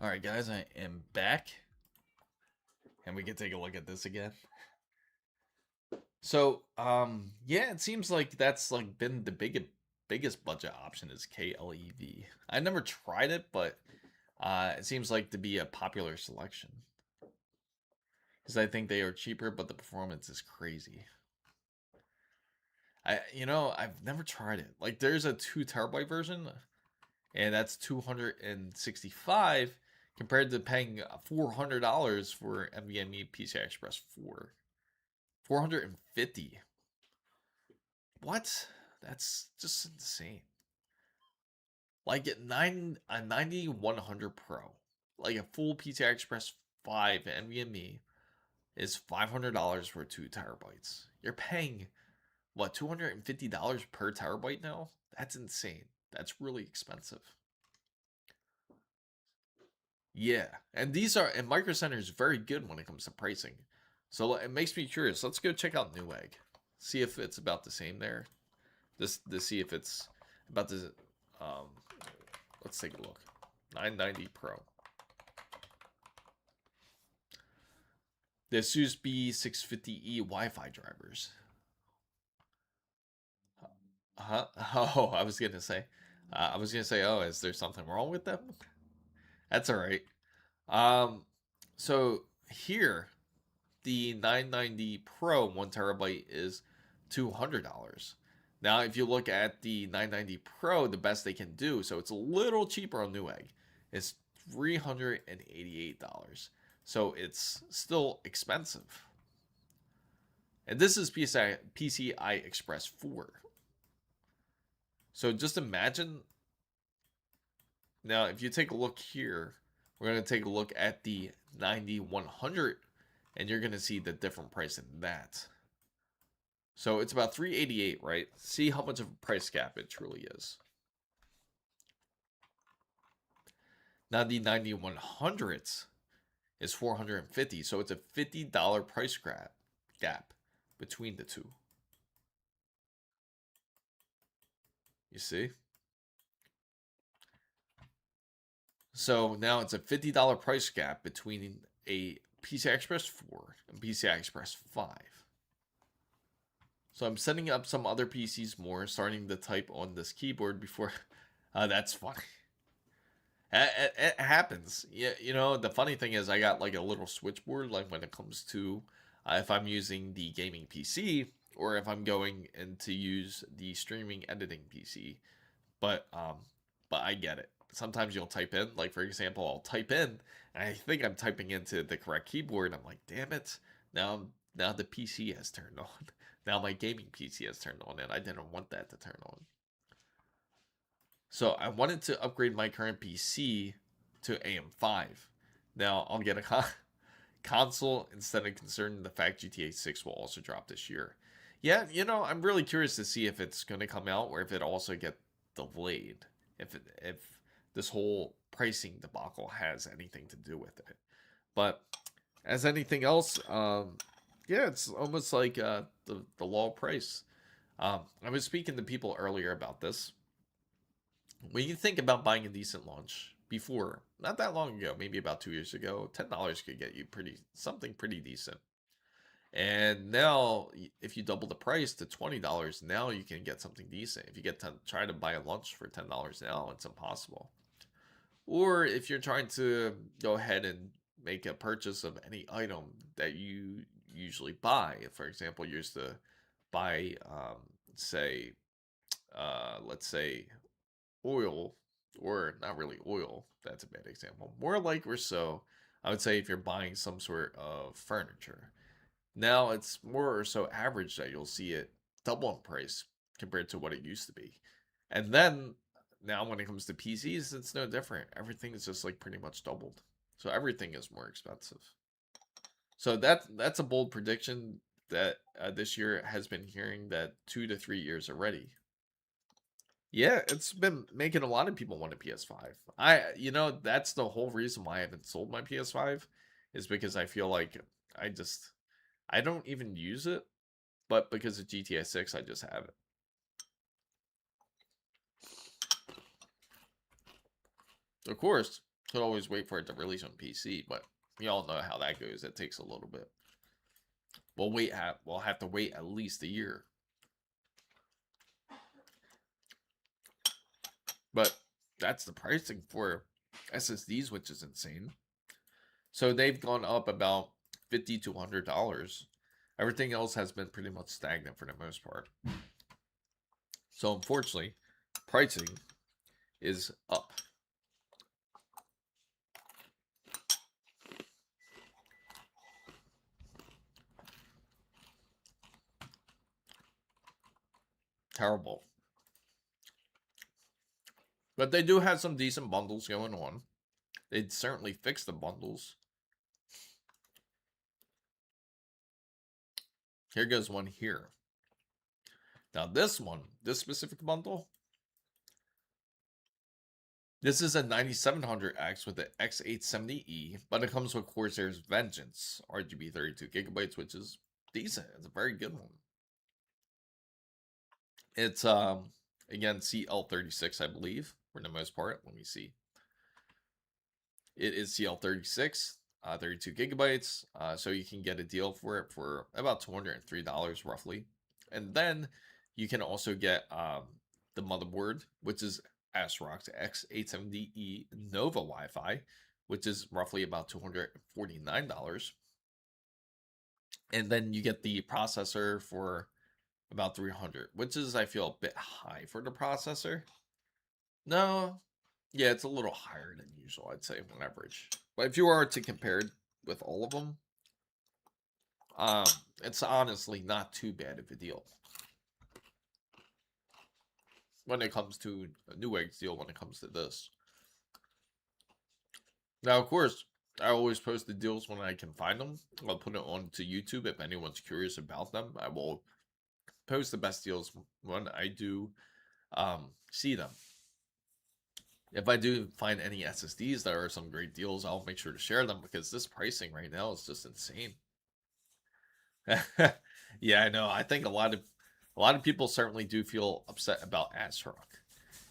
All right, guys, I am back, and we can take a look at this again. So, yeah, it seems like that's like been the biggest budget option is KLEV. I never tried it, but it seems like to be a popular selection because I think they are cheaper, but the performance is crazy. I've never tried it. Like, there's a 2 TB version, and that's 265 compared to paying $400 for NVMe PCI Express 4. 450. What? That's just insane. Like a 9100 Pro, like a full PCI Express 5 NVMe is $500 for 2 TB. You're paying what, $250 per terabyte now? That's insane. That's really expensive. Yeah, and Micro Center is very good when it comes to pricing. So it makes me curious. Let's go check out Newegg. See if it's about the same there. Just to see if it's about the let's take a look. 990 Pro. The ASUS B650E Wi-Fi drivers. Oh, I was gonna say, oh, is there something wrong with them? That's all right. So here, the 990 Pro 1 TB is $200. Now, if you look at the 990 Pro, the best they can do, so it's a little cheaper on Newegg, is $388. So it's still expensive. And this is PCI Express 4. So just imagine. Now, if you take a look here, we're going to take a look at the 9100, and you're going to see the different price in that. So it's about $388, right? See how much of a price gap it truly is. Now the 9100s is $450, so it's a $50 price gap between the two. You see? So now it's a $50 price gap between a PCI Express 4 and PCI Express 5. So I'm setting up some other PCs more, starting to type on this keyboard before. That's funny. It happens. Yeah, the funny thing is I got like a little switchboard, like when it comes to if I'm using the gaming PC or if I'm going in to use the streaming editing PC. But I get it. Sometimes you'll type in, like for example, I'll type in, and I think I'm typing into the correct keyboard. I'm like, damn it, Now the PC has turned on. Now my gaming PC has turned on, and I didn't want that to turn on. So I wanted to upgrade my current PC to AM5. Now I'll get a console instead of concerning the fact GTA 6 will also drop this year. Yeah, I'm really curious to see if it's going to come out or if it also get delayed. If this whole pricing debacle has anything to do with it. But as anything else, yeah, it's almost like the law of price. I was speaking to people earlier about this. When you think about buying a decent launch before, not that long ago, maybe about 2 years ago, $10 could get you something pretty decent. And now, if you double the price to $20, now you can get something decent. If you try to buy a lunch for $10 now, it's impossible. Or if you're trying to go ahead and make a purchase of any item that you usually buy, for example, you used to buy, let's say, oil, or not really oil, that's a bad example. More like or so, I would say if you're buying some sort of furniture. Now it's more or so average that you'll see it double in price compared to what it used to be. And then now when it comes to PCs, it's no different. Everything is just like pretty much doubled. So everything is more expensive. So that's a bold prediction that this year has been hearing that 2 to 3 years already. Yeah, it's been making a lot of people want a PS5. That's the whole reason why I haven't sold my PS5 is because I feel like I don't even use it, but because of GTA 6, I just have it. Of course, could always wait for it to release on PC, but we all know how that goes. It takes a little bit. We'll have to wait at least a year. But that's the pricing for SSDs, which is insane. So they've gone up about $50 to $100. Everything else has been pretty much stagnant for the most part. So unfortunately, pricing is up. Terrible. But they do have some decent bundles going on. They'd certainly fix the bundles. Here goes one here. Now this specific bundle, this is a 9700X with the X870E, but it comes with Corsair's Vengeance, RGB 32GB, which is decent. It's a very good one. It's again CL36, I believe, for the most part. Let me see. It is CL36, 32GB, so you can get a deal for it for about $203 roughly. And then you can also get the motherboard, which is ASRock's X870E Nova Wi-Fi, which is roughly about $249. And then you get the processor for about $300, which is, I feel, a bit high for the processor. No, yeah, it's a little higher than usual, I'd say, on average. But if you are to compare it with all of them, it's honestly not too bad of a deal. When it comes to a Newegg deal, when it comes to this. Now, of course, I always post the deals when I can find them. I'll put it onto YouTube if anyone's curious about them. I will post the best deals when I do see them. If I do find any SSDs that are some great deals, I'll make sure to share them because this pricing right now is just insane. Yeah, I know. I think a lot of people certainly do feel upset about ASRock.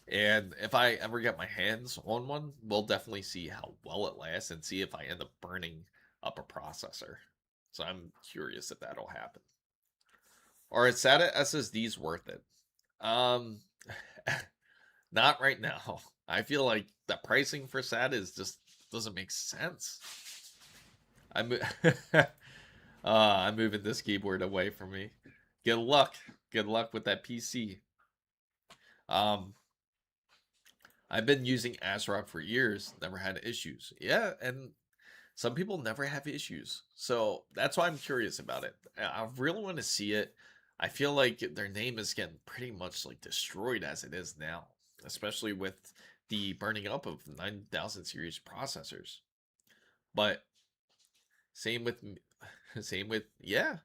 And if I ever get my hands on one, we'll definitely see how well it lasts and see if I end up burning up a processor. So I'm curious if that'll happen. Are SATA SSDs worth it? Not right now. I feel like the pricing for SATA just doesn't make sense. I'm moving this keyboard away from me. Good luck. Good luck with that PC. I've been using ASRock for years, never had issues. Yeah, and Some people never have issues. So that's why I'm curious about it. I really want to see it. I feel like their name is getting pretty much like destroyed as it is now, especially with the burning up of 9000 series processors. But same with same with yeah.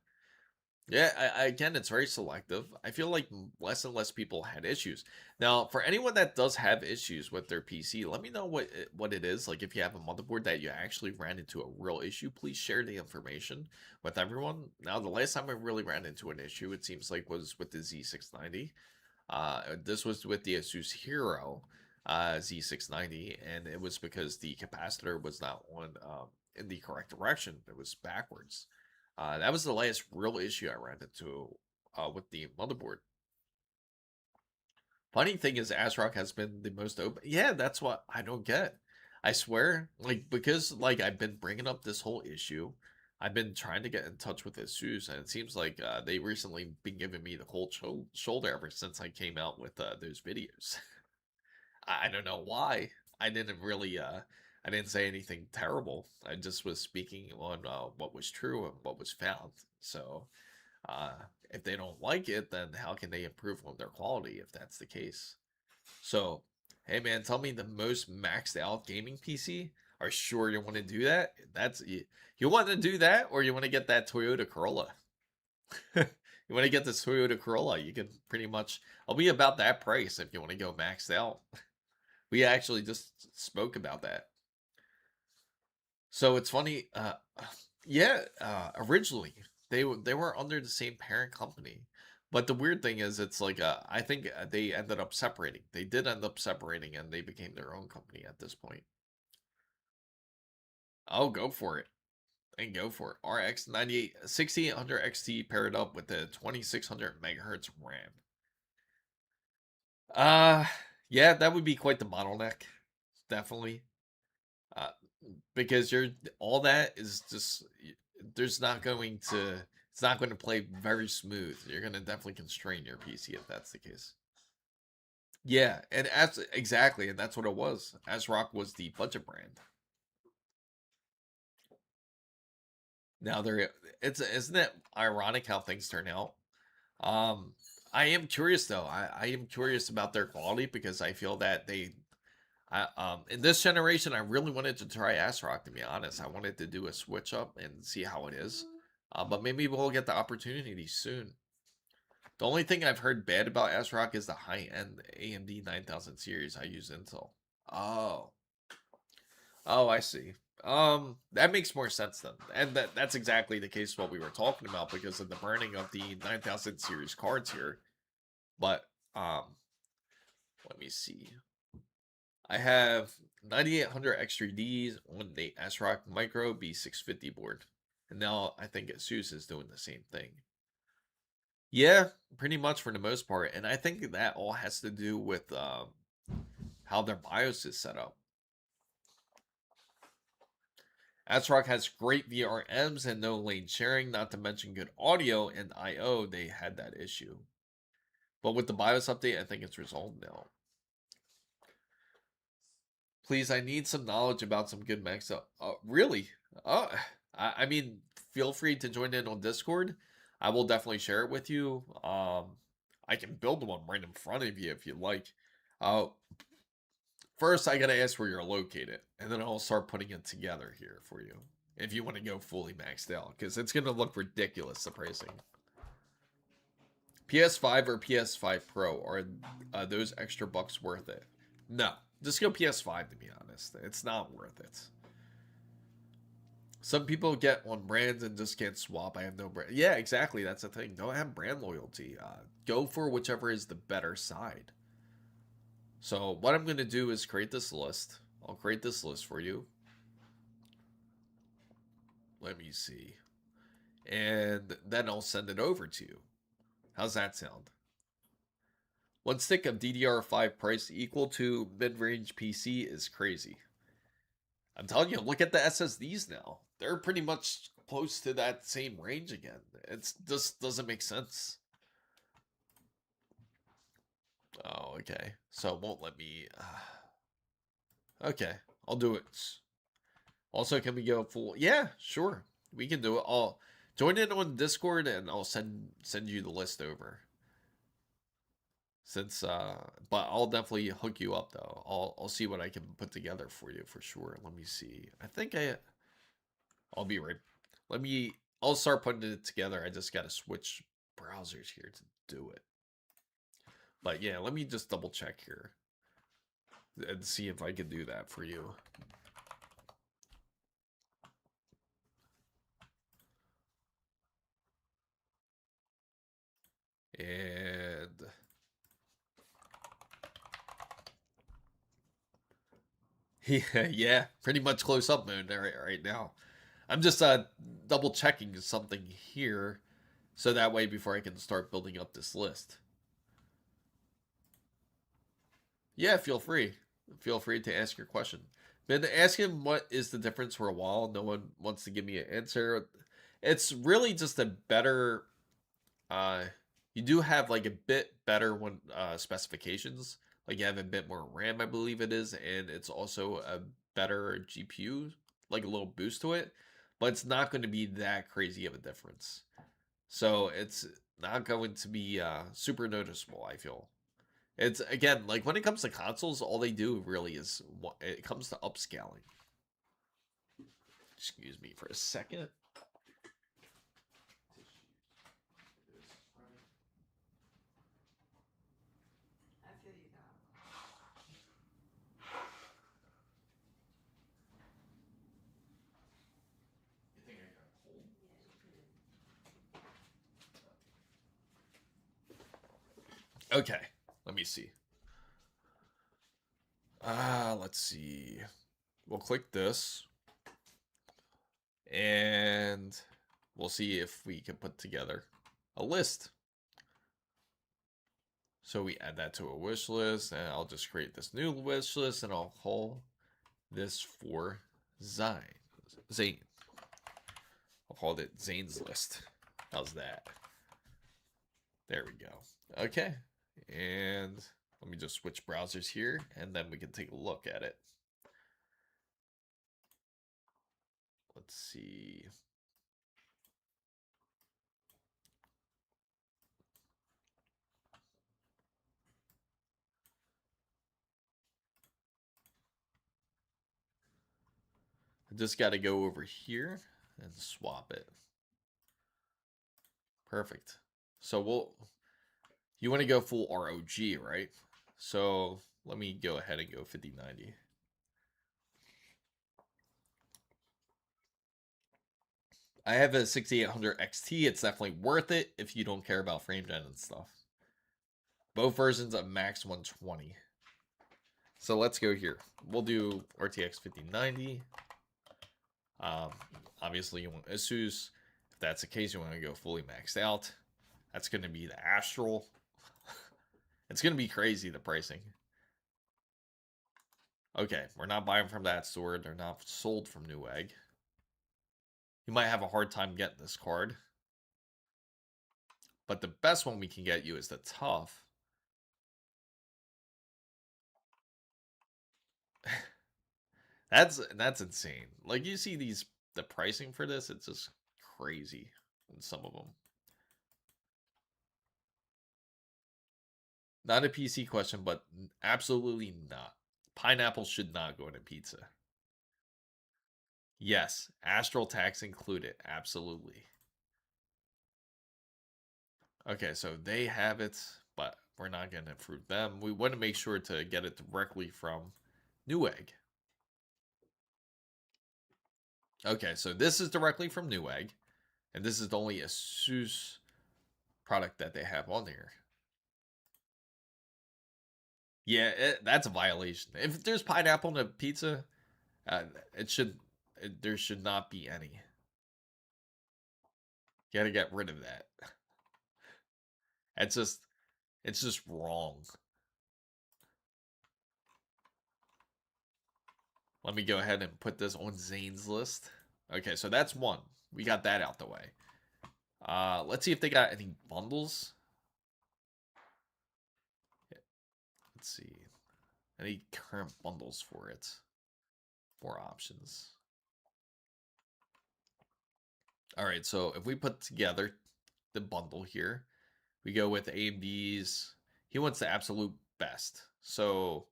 Yeah, again, it's very selective. I feel like less and less people had issues. Now, for anyone that does have issues with their PC, let me know what it is. Like, if you have a motherboard that you actually ran into a real issue, please share the information with everyone. Now, the last time I really ran into an issue, it seems like was with the Z690. This was with the ASUS Hero Z690, and it was because the capacitor was not on in the correct direction. It was backwards. That was the last real issue I ran into with the motherboard. Funny thing is, ASRock has been the most open. Yeah, that's what I don't get. I swear, like, because like I've been bringing up this whole issue, I've been trying to get in touch with ASUS, and it seems like they recently been giving me the cold shoulder ever since I came out with those videos. I don't know why. I didn't really I didn't say anything terrible. I just was speaking on what was true and what was found. So uh, if they don't like it, then how can they improve on their quality if that's the case? So, hey man, tell me the most maxed out gaming PC. Are you sure you want to do that? You want to do that, or you want to get that Toyota Corolla? You want to get the Toyota Corolla? You can pretty much. I'll be about that price if you want to go maxed out. We actually just spoke about that. So it's funny. Yeah. Originally they were under the same parent company, but the weird thing is, it's like I think they ended up separating. They did end up separating, and they became their own company at this point. Oh, go for it. And go for it. RX 6800 XT paired up with the 2600 megahertz RAM. Uh, yeah, that would be quite the bottleneck. Definitely. Uh, because you're all that is just there's not going to it's not going to play very smooth. You're going to definitely constrain your PC if that's the case. Yeah, and as exactly, and that's what it was. ASRock was the budget brand. Now there, it's isn't it ironic how things turn out? Um, I am curious though. I am curious about their quality because I feel that in this generation, I really wanted to try ASRock, to be honest. I wanted to do a switch up and see how it is. But maybe we'll get the opportunity soon. The only thing I've heard bad about ASRock is the high-end AMD 9000 series. I use Intel. Oh. Oh, I see. That makes more sense then. And that's exactly the case what we were talking about because of the burning of the 9000 series cards here. But, let me see. I have 9800 X3Ds on the ASRock Micro B650 board. And now I think ASUS is doing the same thing. Yeah, pretty much for the most part. And I think that all has to do with how their BIOS is set up. ASRock has great VRMs and no lane sharing, not to mention good audio and I/O. They had that issue. But with the BIOS update, I think it's resolved now. Please, I need some knowledge about some good mechs. Really? I mean, feel free to join in on Discord. I will definitely share it with you. I can build one right in front of you if you like. First, I gotta ask where you're located, and then I'll start putting it together here for you. If you want to go fully maxed out, because it's gonna look ridiculous, the pricing. PS5 or PS5 Pro, are those extra bucks worth it? No, just go PS5 to be honest. It's not worth it. Some people get one brand and just can't swap. I have no brand. Yeah, exactly. That's the thing. Don't have brand loyalty. Go for whichever is the better side. So what I'm going to do is create this list. I'll create this list for you. Let me see. And then I'll send it over to you. How's that sound? One stick of DDR5 price equal to mid-range PC is crazy. I'm telling you, look at the SSDs now. They're pretty much close to that same range again. It just doesn't make sense. Oh, okay. So it won't let me... Okay, I'll do it. Also, can we go full? Yeah, sure. We can do it. I'll join in on Discord and I'll send you the list over. Since but I'll definitely hook you up though. I'll see what I can put together for you for sure. Let me see. I'll be right. I'll start putting it together. I just gotta switch browsers here to do it. But yeah, let me just double check here and see if I can do that for you. And yeah, pretty much close up mode right now. I'm just double checking something here so that way before I can start building up this list. Yeah, feel free. Feel free to ask your question. Been asking what is the difference for a while. No one wants to give me an answer. It's really just a better uh you do have like a bit better one specifications. Like you have a bit more RAM, I believe it is, and it's also a better GPU, like a little boost to it, but it's not going to be that crazy of a difference. So it's not going to be super noticeable, I feel. It's again like when it comes to consoles, all they do really is it comes to upscaling. Excuse me for a second. Okay, let me see. Let's see. We'll click this. And we'll see if we can put together a list. So we add that to a wish list, and I'll just create this new wish list, and I'll call this for Zane. I'll call it Zane's list. How's that? There we go. Okay, and let me just switch browsers here, and then we can take a look at it. Let's see. I just got to go over here and swap it. Perfect. So you want to go full ROG, right? So let me go ahead and go 5090. I have a 6800 XT. It's definitely worth it if you don't care about frame gen and stuff. Both versions of max 120. So let's go here. We'll do RTX 5090. Obviously you want ASUS. If that's the case, you want to go fully maxed out. That's going to be the Astral. It's going to be crazy, the pricing. Okay, we're not buying from that store. They're not sold from Newegg. You might have a hard time getting this card. But the best one we can get you is the Tough. That's insane. Like you see the pricing for this, it's just crazy in some of them. Not a PC question, but absolutely not. Pineapple should not go in a pizza. Yes, Astral tax included. Absolutely. Okay, so they have it, but we're not going to approve them. We want to make sure to get it directly from Newegg. Okay, so this is directly from Newegg, and this is the only ASUS product that they have on there. Yeah, that's a violation. If there's pineapple in a pizza, there should not be any. You gotta get rid of that. It's just wrong. Let me go ahead and put this on Zane's list. Okay, so that's one. We got that out the way. Let's see if they got any bundles. Let's see. Any current bundles for it. More options. All right, so if we put together the bundle here, we go with AMD's. He wants the absolute best. So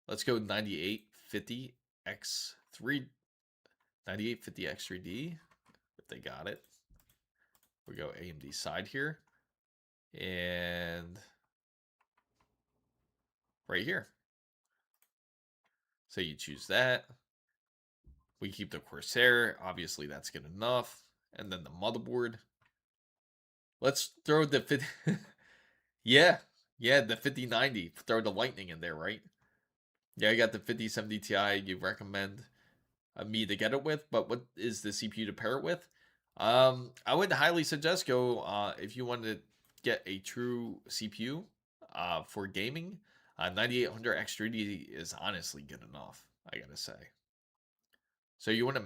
let's go 9850X3, 9850X3D, if they got it. We go AMD side here. And right here. So you choose that. We keep the Corsair. Obviously, that's good enough. And then the motherboard. Let's throw the 50. Yeah. Yeah, the 5090. Throw the Lightning in there, right? Yeah, I got the 5070 Ti you recommend me to get it with. But what is the CPU to pair it with? I would highly suggest go if you want to get a true CPU for gaming. 9800 X3D is honestly good enough, I gotta say. So you want to,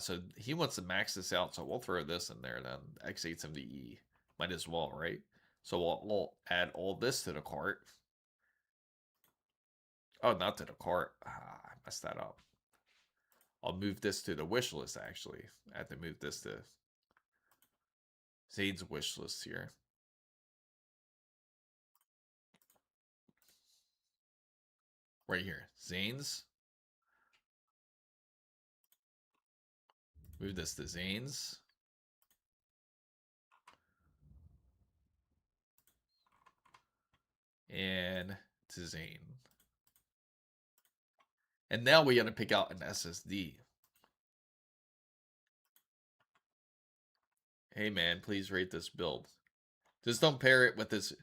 so he wants to max this out, so we'll throw this in there then. X870E, might as well, right? So we'll add all this to the cart. Oh, not to the cart. I messed that up. I'll move this to the wish list, actually. I have to move this to Zane's wish list here. Right here, Zane's. Move this to Zane's. And to Zane. And now we got to pick out an SSD. Hey man, please rate this build. Just don't pair it with this.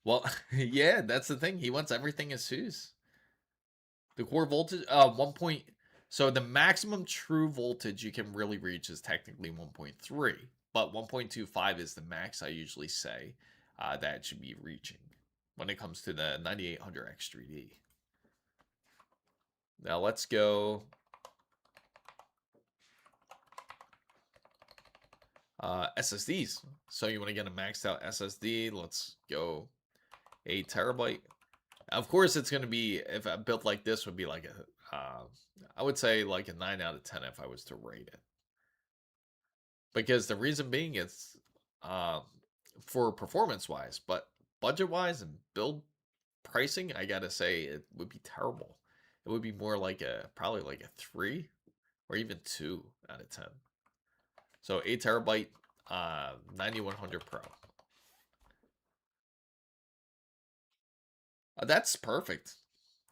Well, yeah, that's the thing. He wants everything ASUS. The core voltage, 1 point. So the maximum true voltage you can really reach is technically 1.3, but 1.25 is the max I usually say that it should be reaching when it comes to the 9800 X3D. Now let's go. SSDs. So you want to get a maxed out SSD? Let's go 8 terabyte. Of course, it's going to be, if a build like this would be like a, I would say like a 9 out of 10 if I was to rate it. Because the reason being it's for performance wise, but budget wise and build pricing, I gotta say it would be terrible. It would be more like probably like a 3 or even 2 out of 10. So 8 terabyte, 9100 Pro. That's perfect.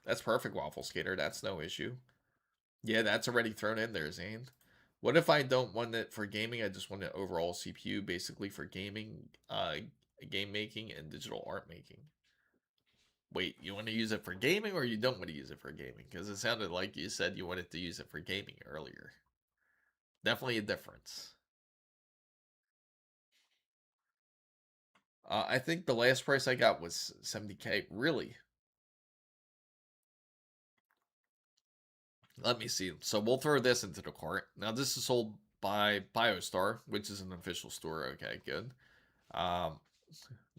That's perfect, Waffle Skater. That's no issue. Yeah, that's already thrown in there, Zane. What if I don't want it for gaming? I just want an overall CPU, basically for gaming, game making, and digital art making. Wait, you want to use it for gaming or you don't want to use it for gaming? Because it sounded like you said you wanted to use it for gaming earlier. Definitely a difference. I think the last price I got was 70K. Really? Let me see. So we'll throw this into the cart. Now this is sold by BioStar, which is an official store. Okay, good. Now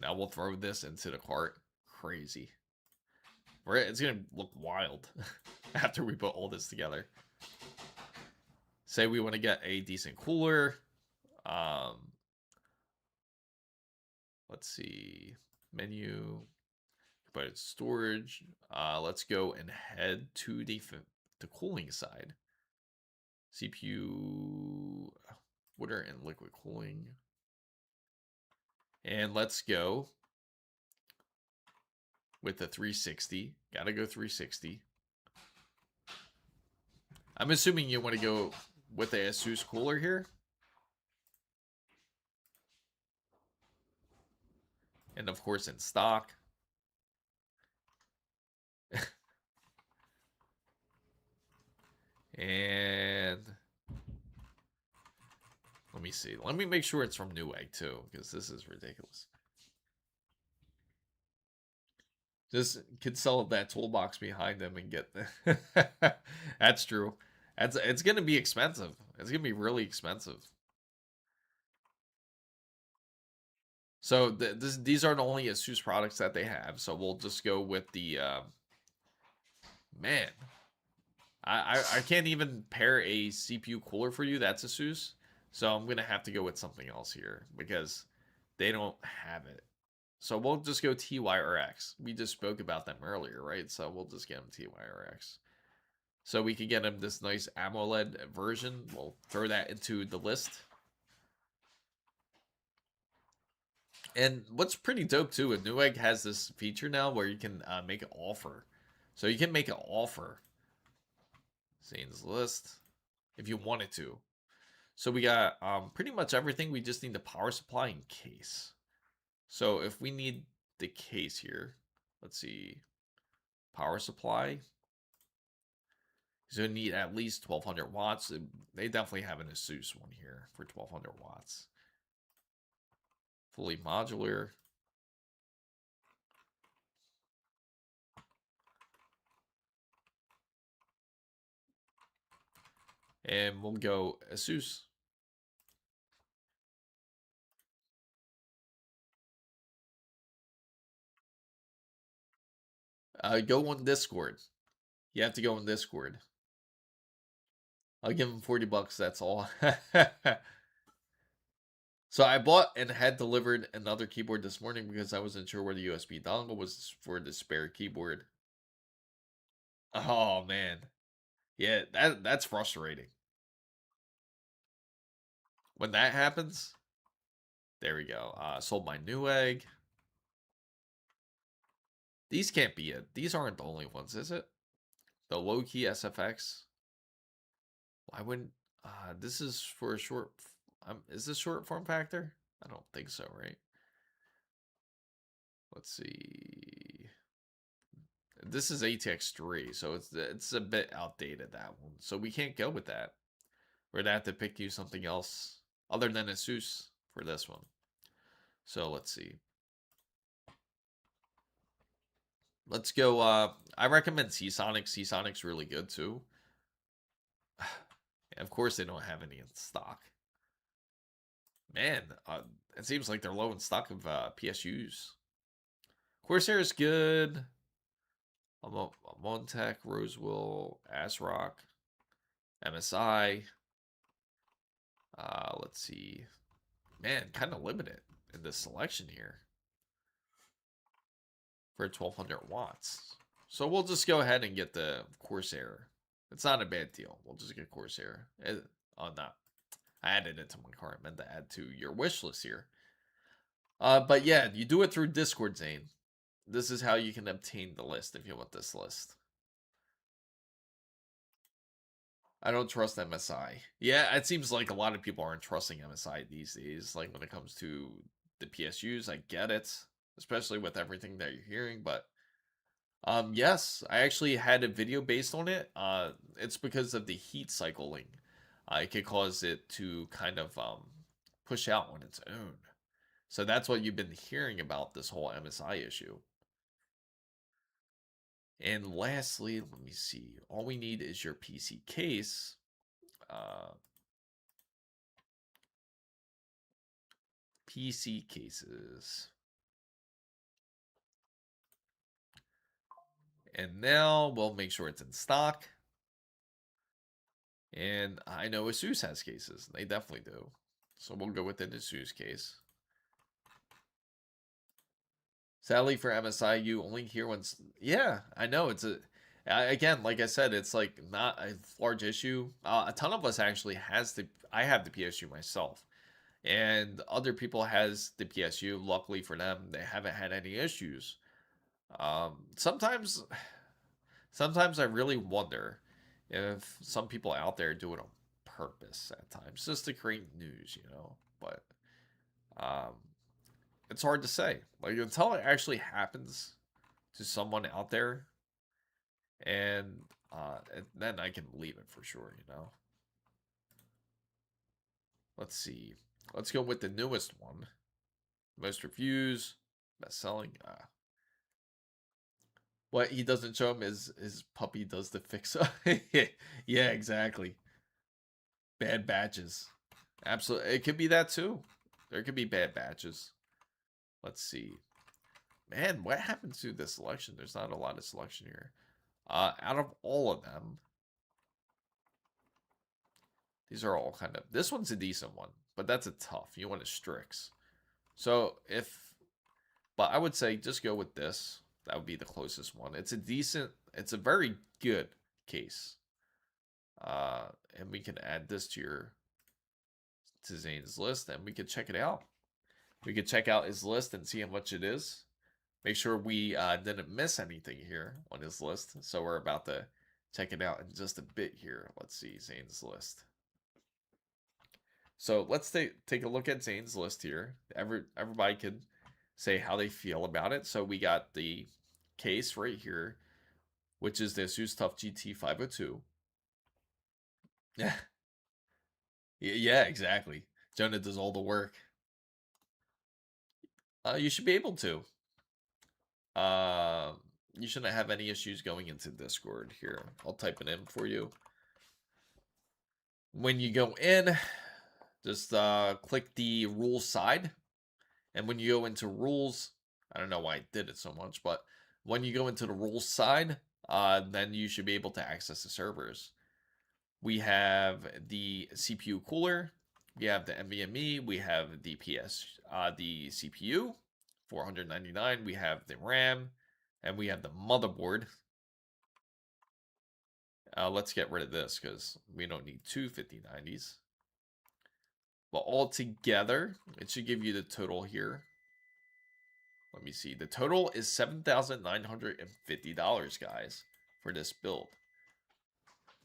we'll throw this into the cart. Crazy. Right? It's gonna look wild after we put all this together. Say we want to get a decent cooler. Let's see. Menu. But storage. Let's go and head to the cooling side. CPU, water and liquid cooling. And let's go with the 360. Gotta go 360. I'm assuming you want to go with the ASUS cooler here. And of course in stock. And let me see. Let me make sure it's from Newegg too, because this is ridiculous. Just could sell that toolbox behind them and get the That's true. It's gonna be expensive. It's gonna be really expensive. So these are the only ASUS products that they have. So we'll just go with the man. I can't even pair a CPU cooler for you. That's ASUS. So I'm going to have to go with something else here because they don't have it. So we'll just go TYRX. We just spoke about them earlier, right? So we'll just get them TYRX. So we can get them this nice AMOLED version. We'll throw that into the list. And what's pretty dope too, Newegg has this feature now where you can make an offer. So you can make an offer. Zane's list if you wanted to. So we got pretty much everything. We just need the power supply and case. So if we need the case here, let's see, power supply. So you need at least 1200 watts. They definitely have an ASUS one here for 1200 watts. Fully modular. And we'll go ASUS. Go on Discord. You have to go on Discord. I'll give him 40 bucks, that's all. So I bought and had delivered another keyboard this morning because I wasn't sure where the USB dongle was for the spare keyboard. Oh man. Yeah, that's frustrating. When that happens, there we go. Sold my Newegg. These can't be it. These aren't the only ones, is it? The low-key SFX. Why wouldn't... this is for a short... is this short form factor? I don't think so, right? Let's see. This is ATX 3, so it's a bit outdated, that one. So we can't go with that. We're gonna have to pick you something else other than ASUS for this one. So let's see. Let's go. I recommend Seasonic. Seasonic's really good too. Of course, they don't have any in stock. Man, it seems like they're low in stock of PSUs. Corsair is good. Montech, Rosewell, ASRock, MSI. Let's see. Man, kind of limited in this selection here for 1200 watts. So we'll just go ahead and get the Corsair. It's not a bad deal. We'll just get Corsair. Oh, no. I added it to my cart. I meant to add to your wish list here. But yeah, you do it through Discord, Zane. This is how you can obtain the list if you want this list. I don't trust MSI. Yeah, it seems like a lot of people aren't trusting MSI these days. Like when it comes to the PSUs, I get it, especially with everything that you're hearing. But yes, I actually had a video based on it. It's because of the heat cycling. It could cause it to kind of push out on its own. So that's what you've been hearing about this whole MSI issue. And lastly, let me see. All we need is your PC case. PC cases. And now we'll make sure it's in stock. And I know ASUS has cases. They definitely do. So we'll go with an ASUS case. Sadly for MSI, you only hear once. Yeah, I know. It's again, like I said, it's like not a large issue. A ton of us actually has I have the PSU myself. And other people has the PSU. Luckily for them, they haven't had any issues. Sometimes I really wonder if some people out there do it on purpose at times, just to create news, you know. But it's hard to say. Like until it actually happens to someone out there, and then I can believe it for sure, you know. Let's see. Let's go with the newest one. Most reviews, best selling. What he doesn't show him is his puppy does the fix. Yeah, exactly. Bad batches. Absolutely. It could be that too. There could be bad batches. Let's see. Man, what happened to the selection? There's not a lot of selection here. Out of all of them, These are all kind of, this one's a decent one, but that's a tough. You want a Strix. So but I would say just go with this. That would be the closest one. It's a very good case. And we can add this to Zane's list, and we can check it out. We could check out his list and see how much it is. Make sure we didn't miss anything here on his list. So we're about to check it out in just a bit here. Let's see Zane's list. So let's take a look at Zane's list here. Everybody can say how they feel about it. So we got the case right here, which is the ASUS TUF GT 502. Yeah. Yeah, exactly. Jonah does all the work. You should be able to. You shouldn't have any issues going into Discord here. I'll type it in for you. When you go in, just click the rules side. And when you go into rules, I don't know why I did it so much, but when you go into the rules side, then you should be able to access the servers. We have the CPU cooler, we have the NVMe, we have the the CPU, 499, we have the RAM, and we have the motherboard. Let's get rid of this because we don't need two 5090s. But all together, it should give you the total here. Let me see. The total is $7,950, guys, for this build.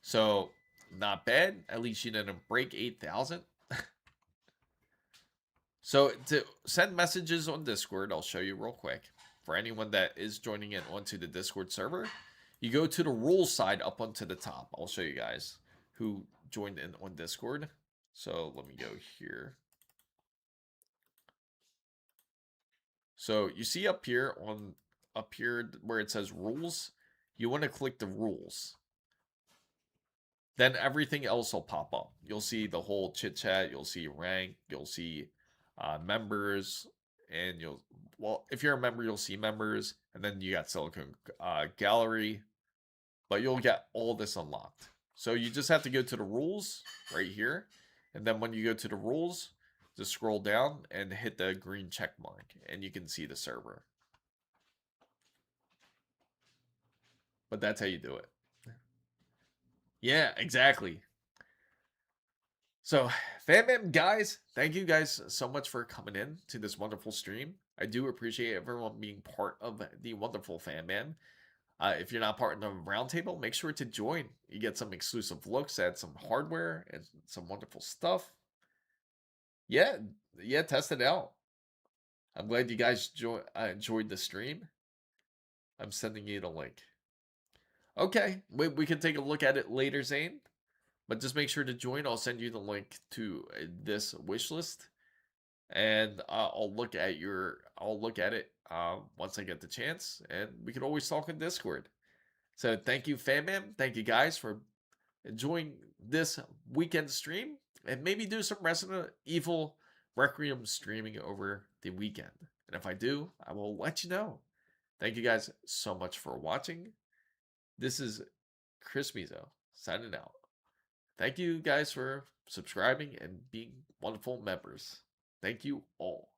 So, not bad. At least you didn't break 8,000. So, to send messages on Discord, I'll show you real quick. For anyone that is joining in onto the Discord server, you go to the rules side up onto the top. I'll show you guys who joined in on Discord. So, let me go here. So you see up here where it says rules, you want to click the rules. Then everything else will pop up. You'll see the whole chit chat, you'll see rank, you'll see members, and if you're a member, you'll see members, and then you got Silicon Gallery, but you'll get all this unlocked. So you just have to go to the rules right here, and then when you go to the rules, just scroll down and hit the green check mark, and you can see the server. But that's how you do it. Yeah, exactly. So, FanBam guys, thank you guys so much for coming in to this wonderful stream. I do appreciate everyone being part of the wonderful FanBam. If you're not part of the roundtable, make sure to join. You get some exclusive looks at some hardware and some wonderful stuff. Yeah, test it out. I'm glad you guys enjoyed the stream. I'm sending you the link. Okay, we can take a look at it later, Zane. But just make sure to join. I'll send you the link to this wish list, and I'll look at it once I get the chance, and we can always talk in Discord. So thank you, FanBam. Thank you guys for enjoying this weekend stream, and maybe do some Resident Evil Requiem streaming over the weekend. And if I do, I will let you know. Thank you guys so much for watching. This is Chris Mizo signing out. Thank you guys for subscribing and being wonderful members. Thank you all.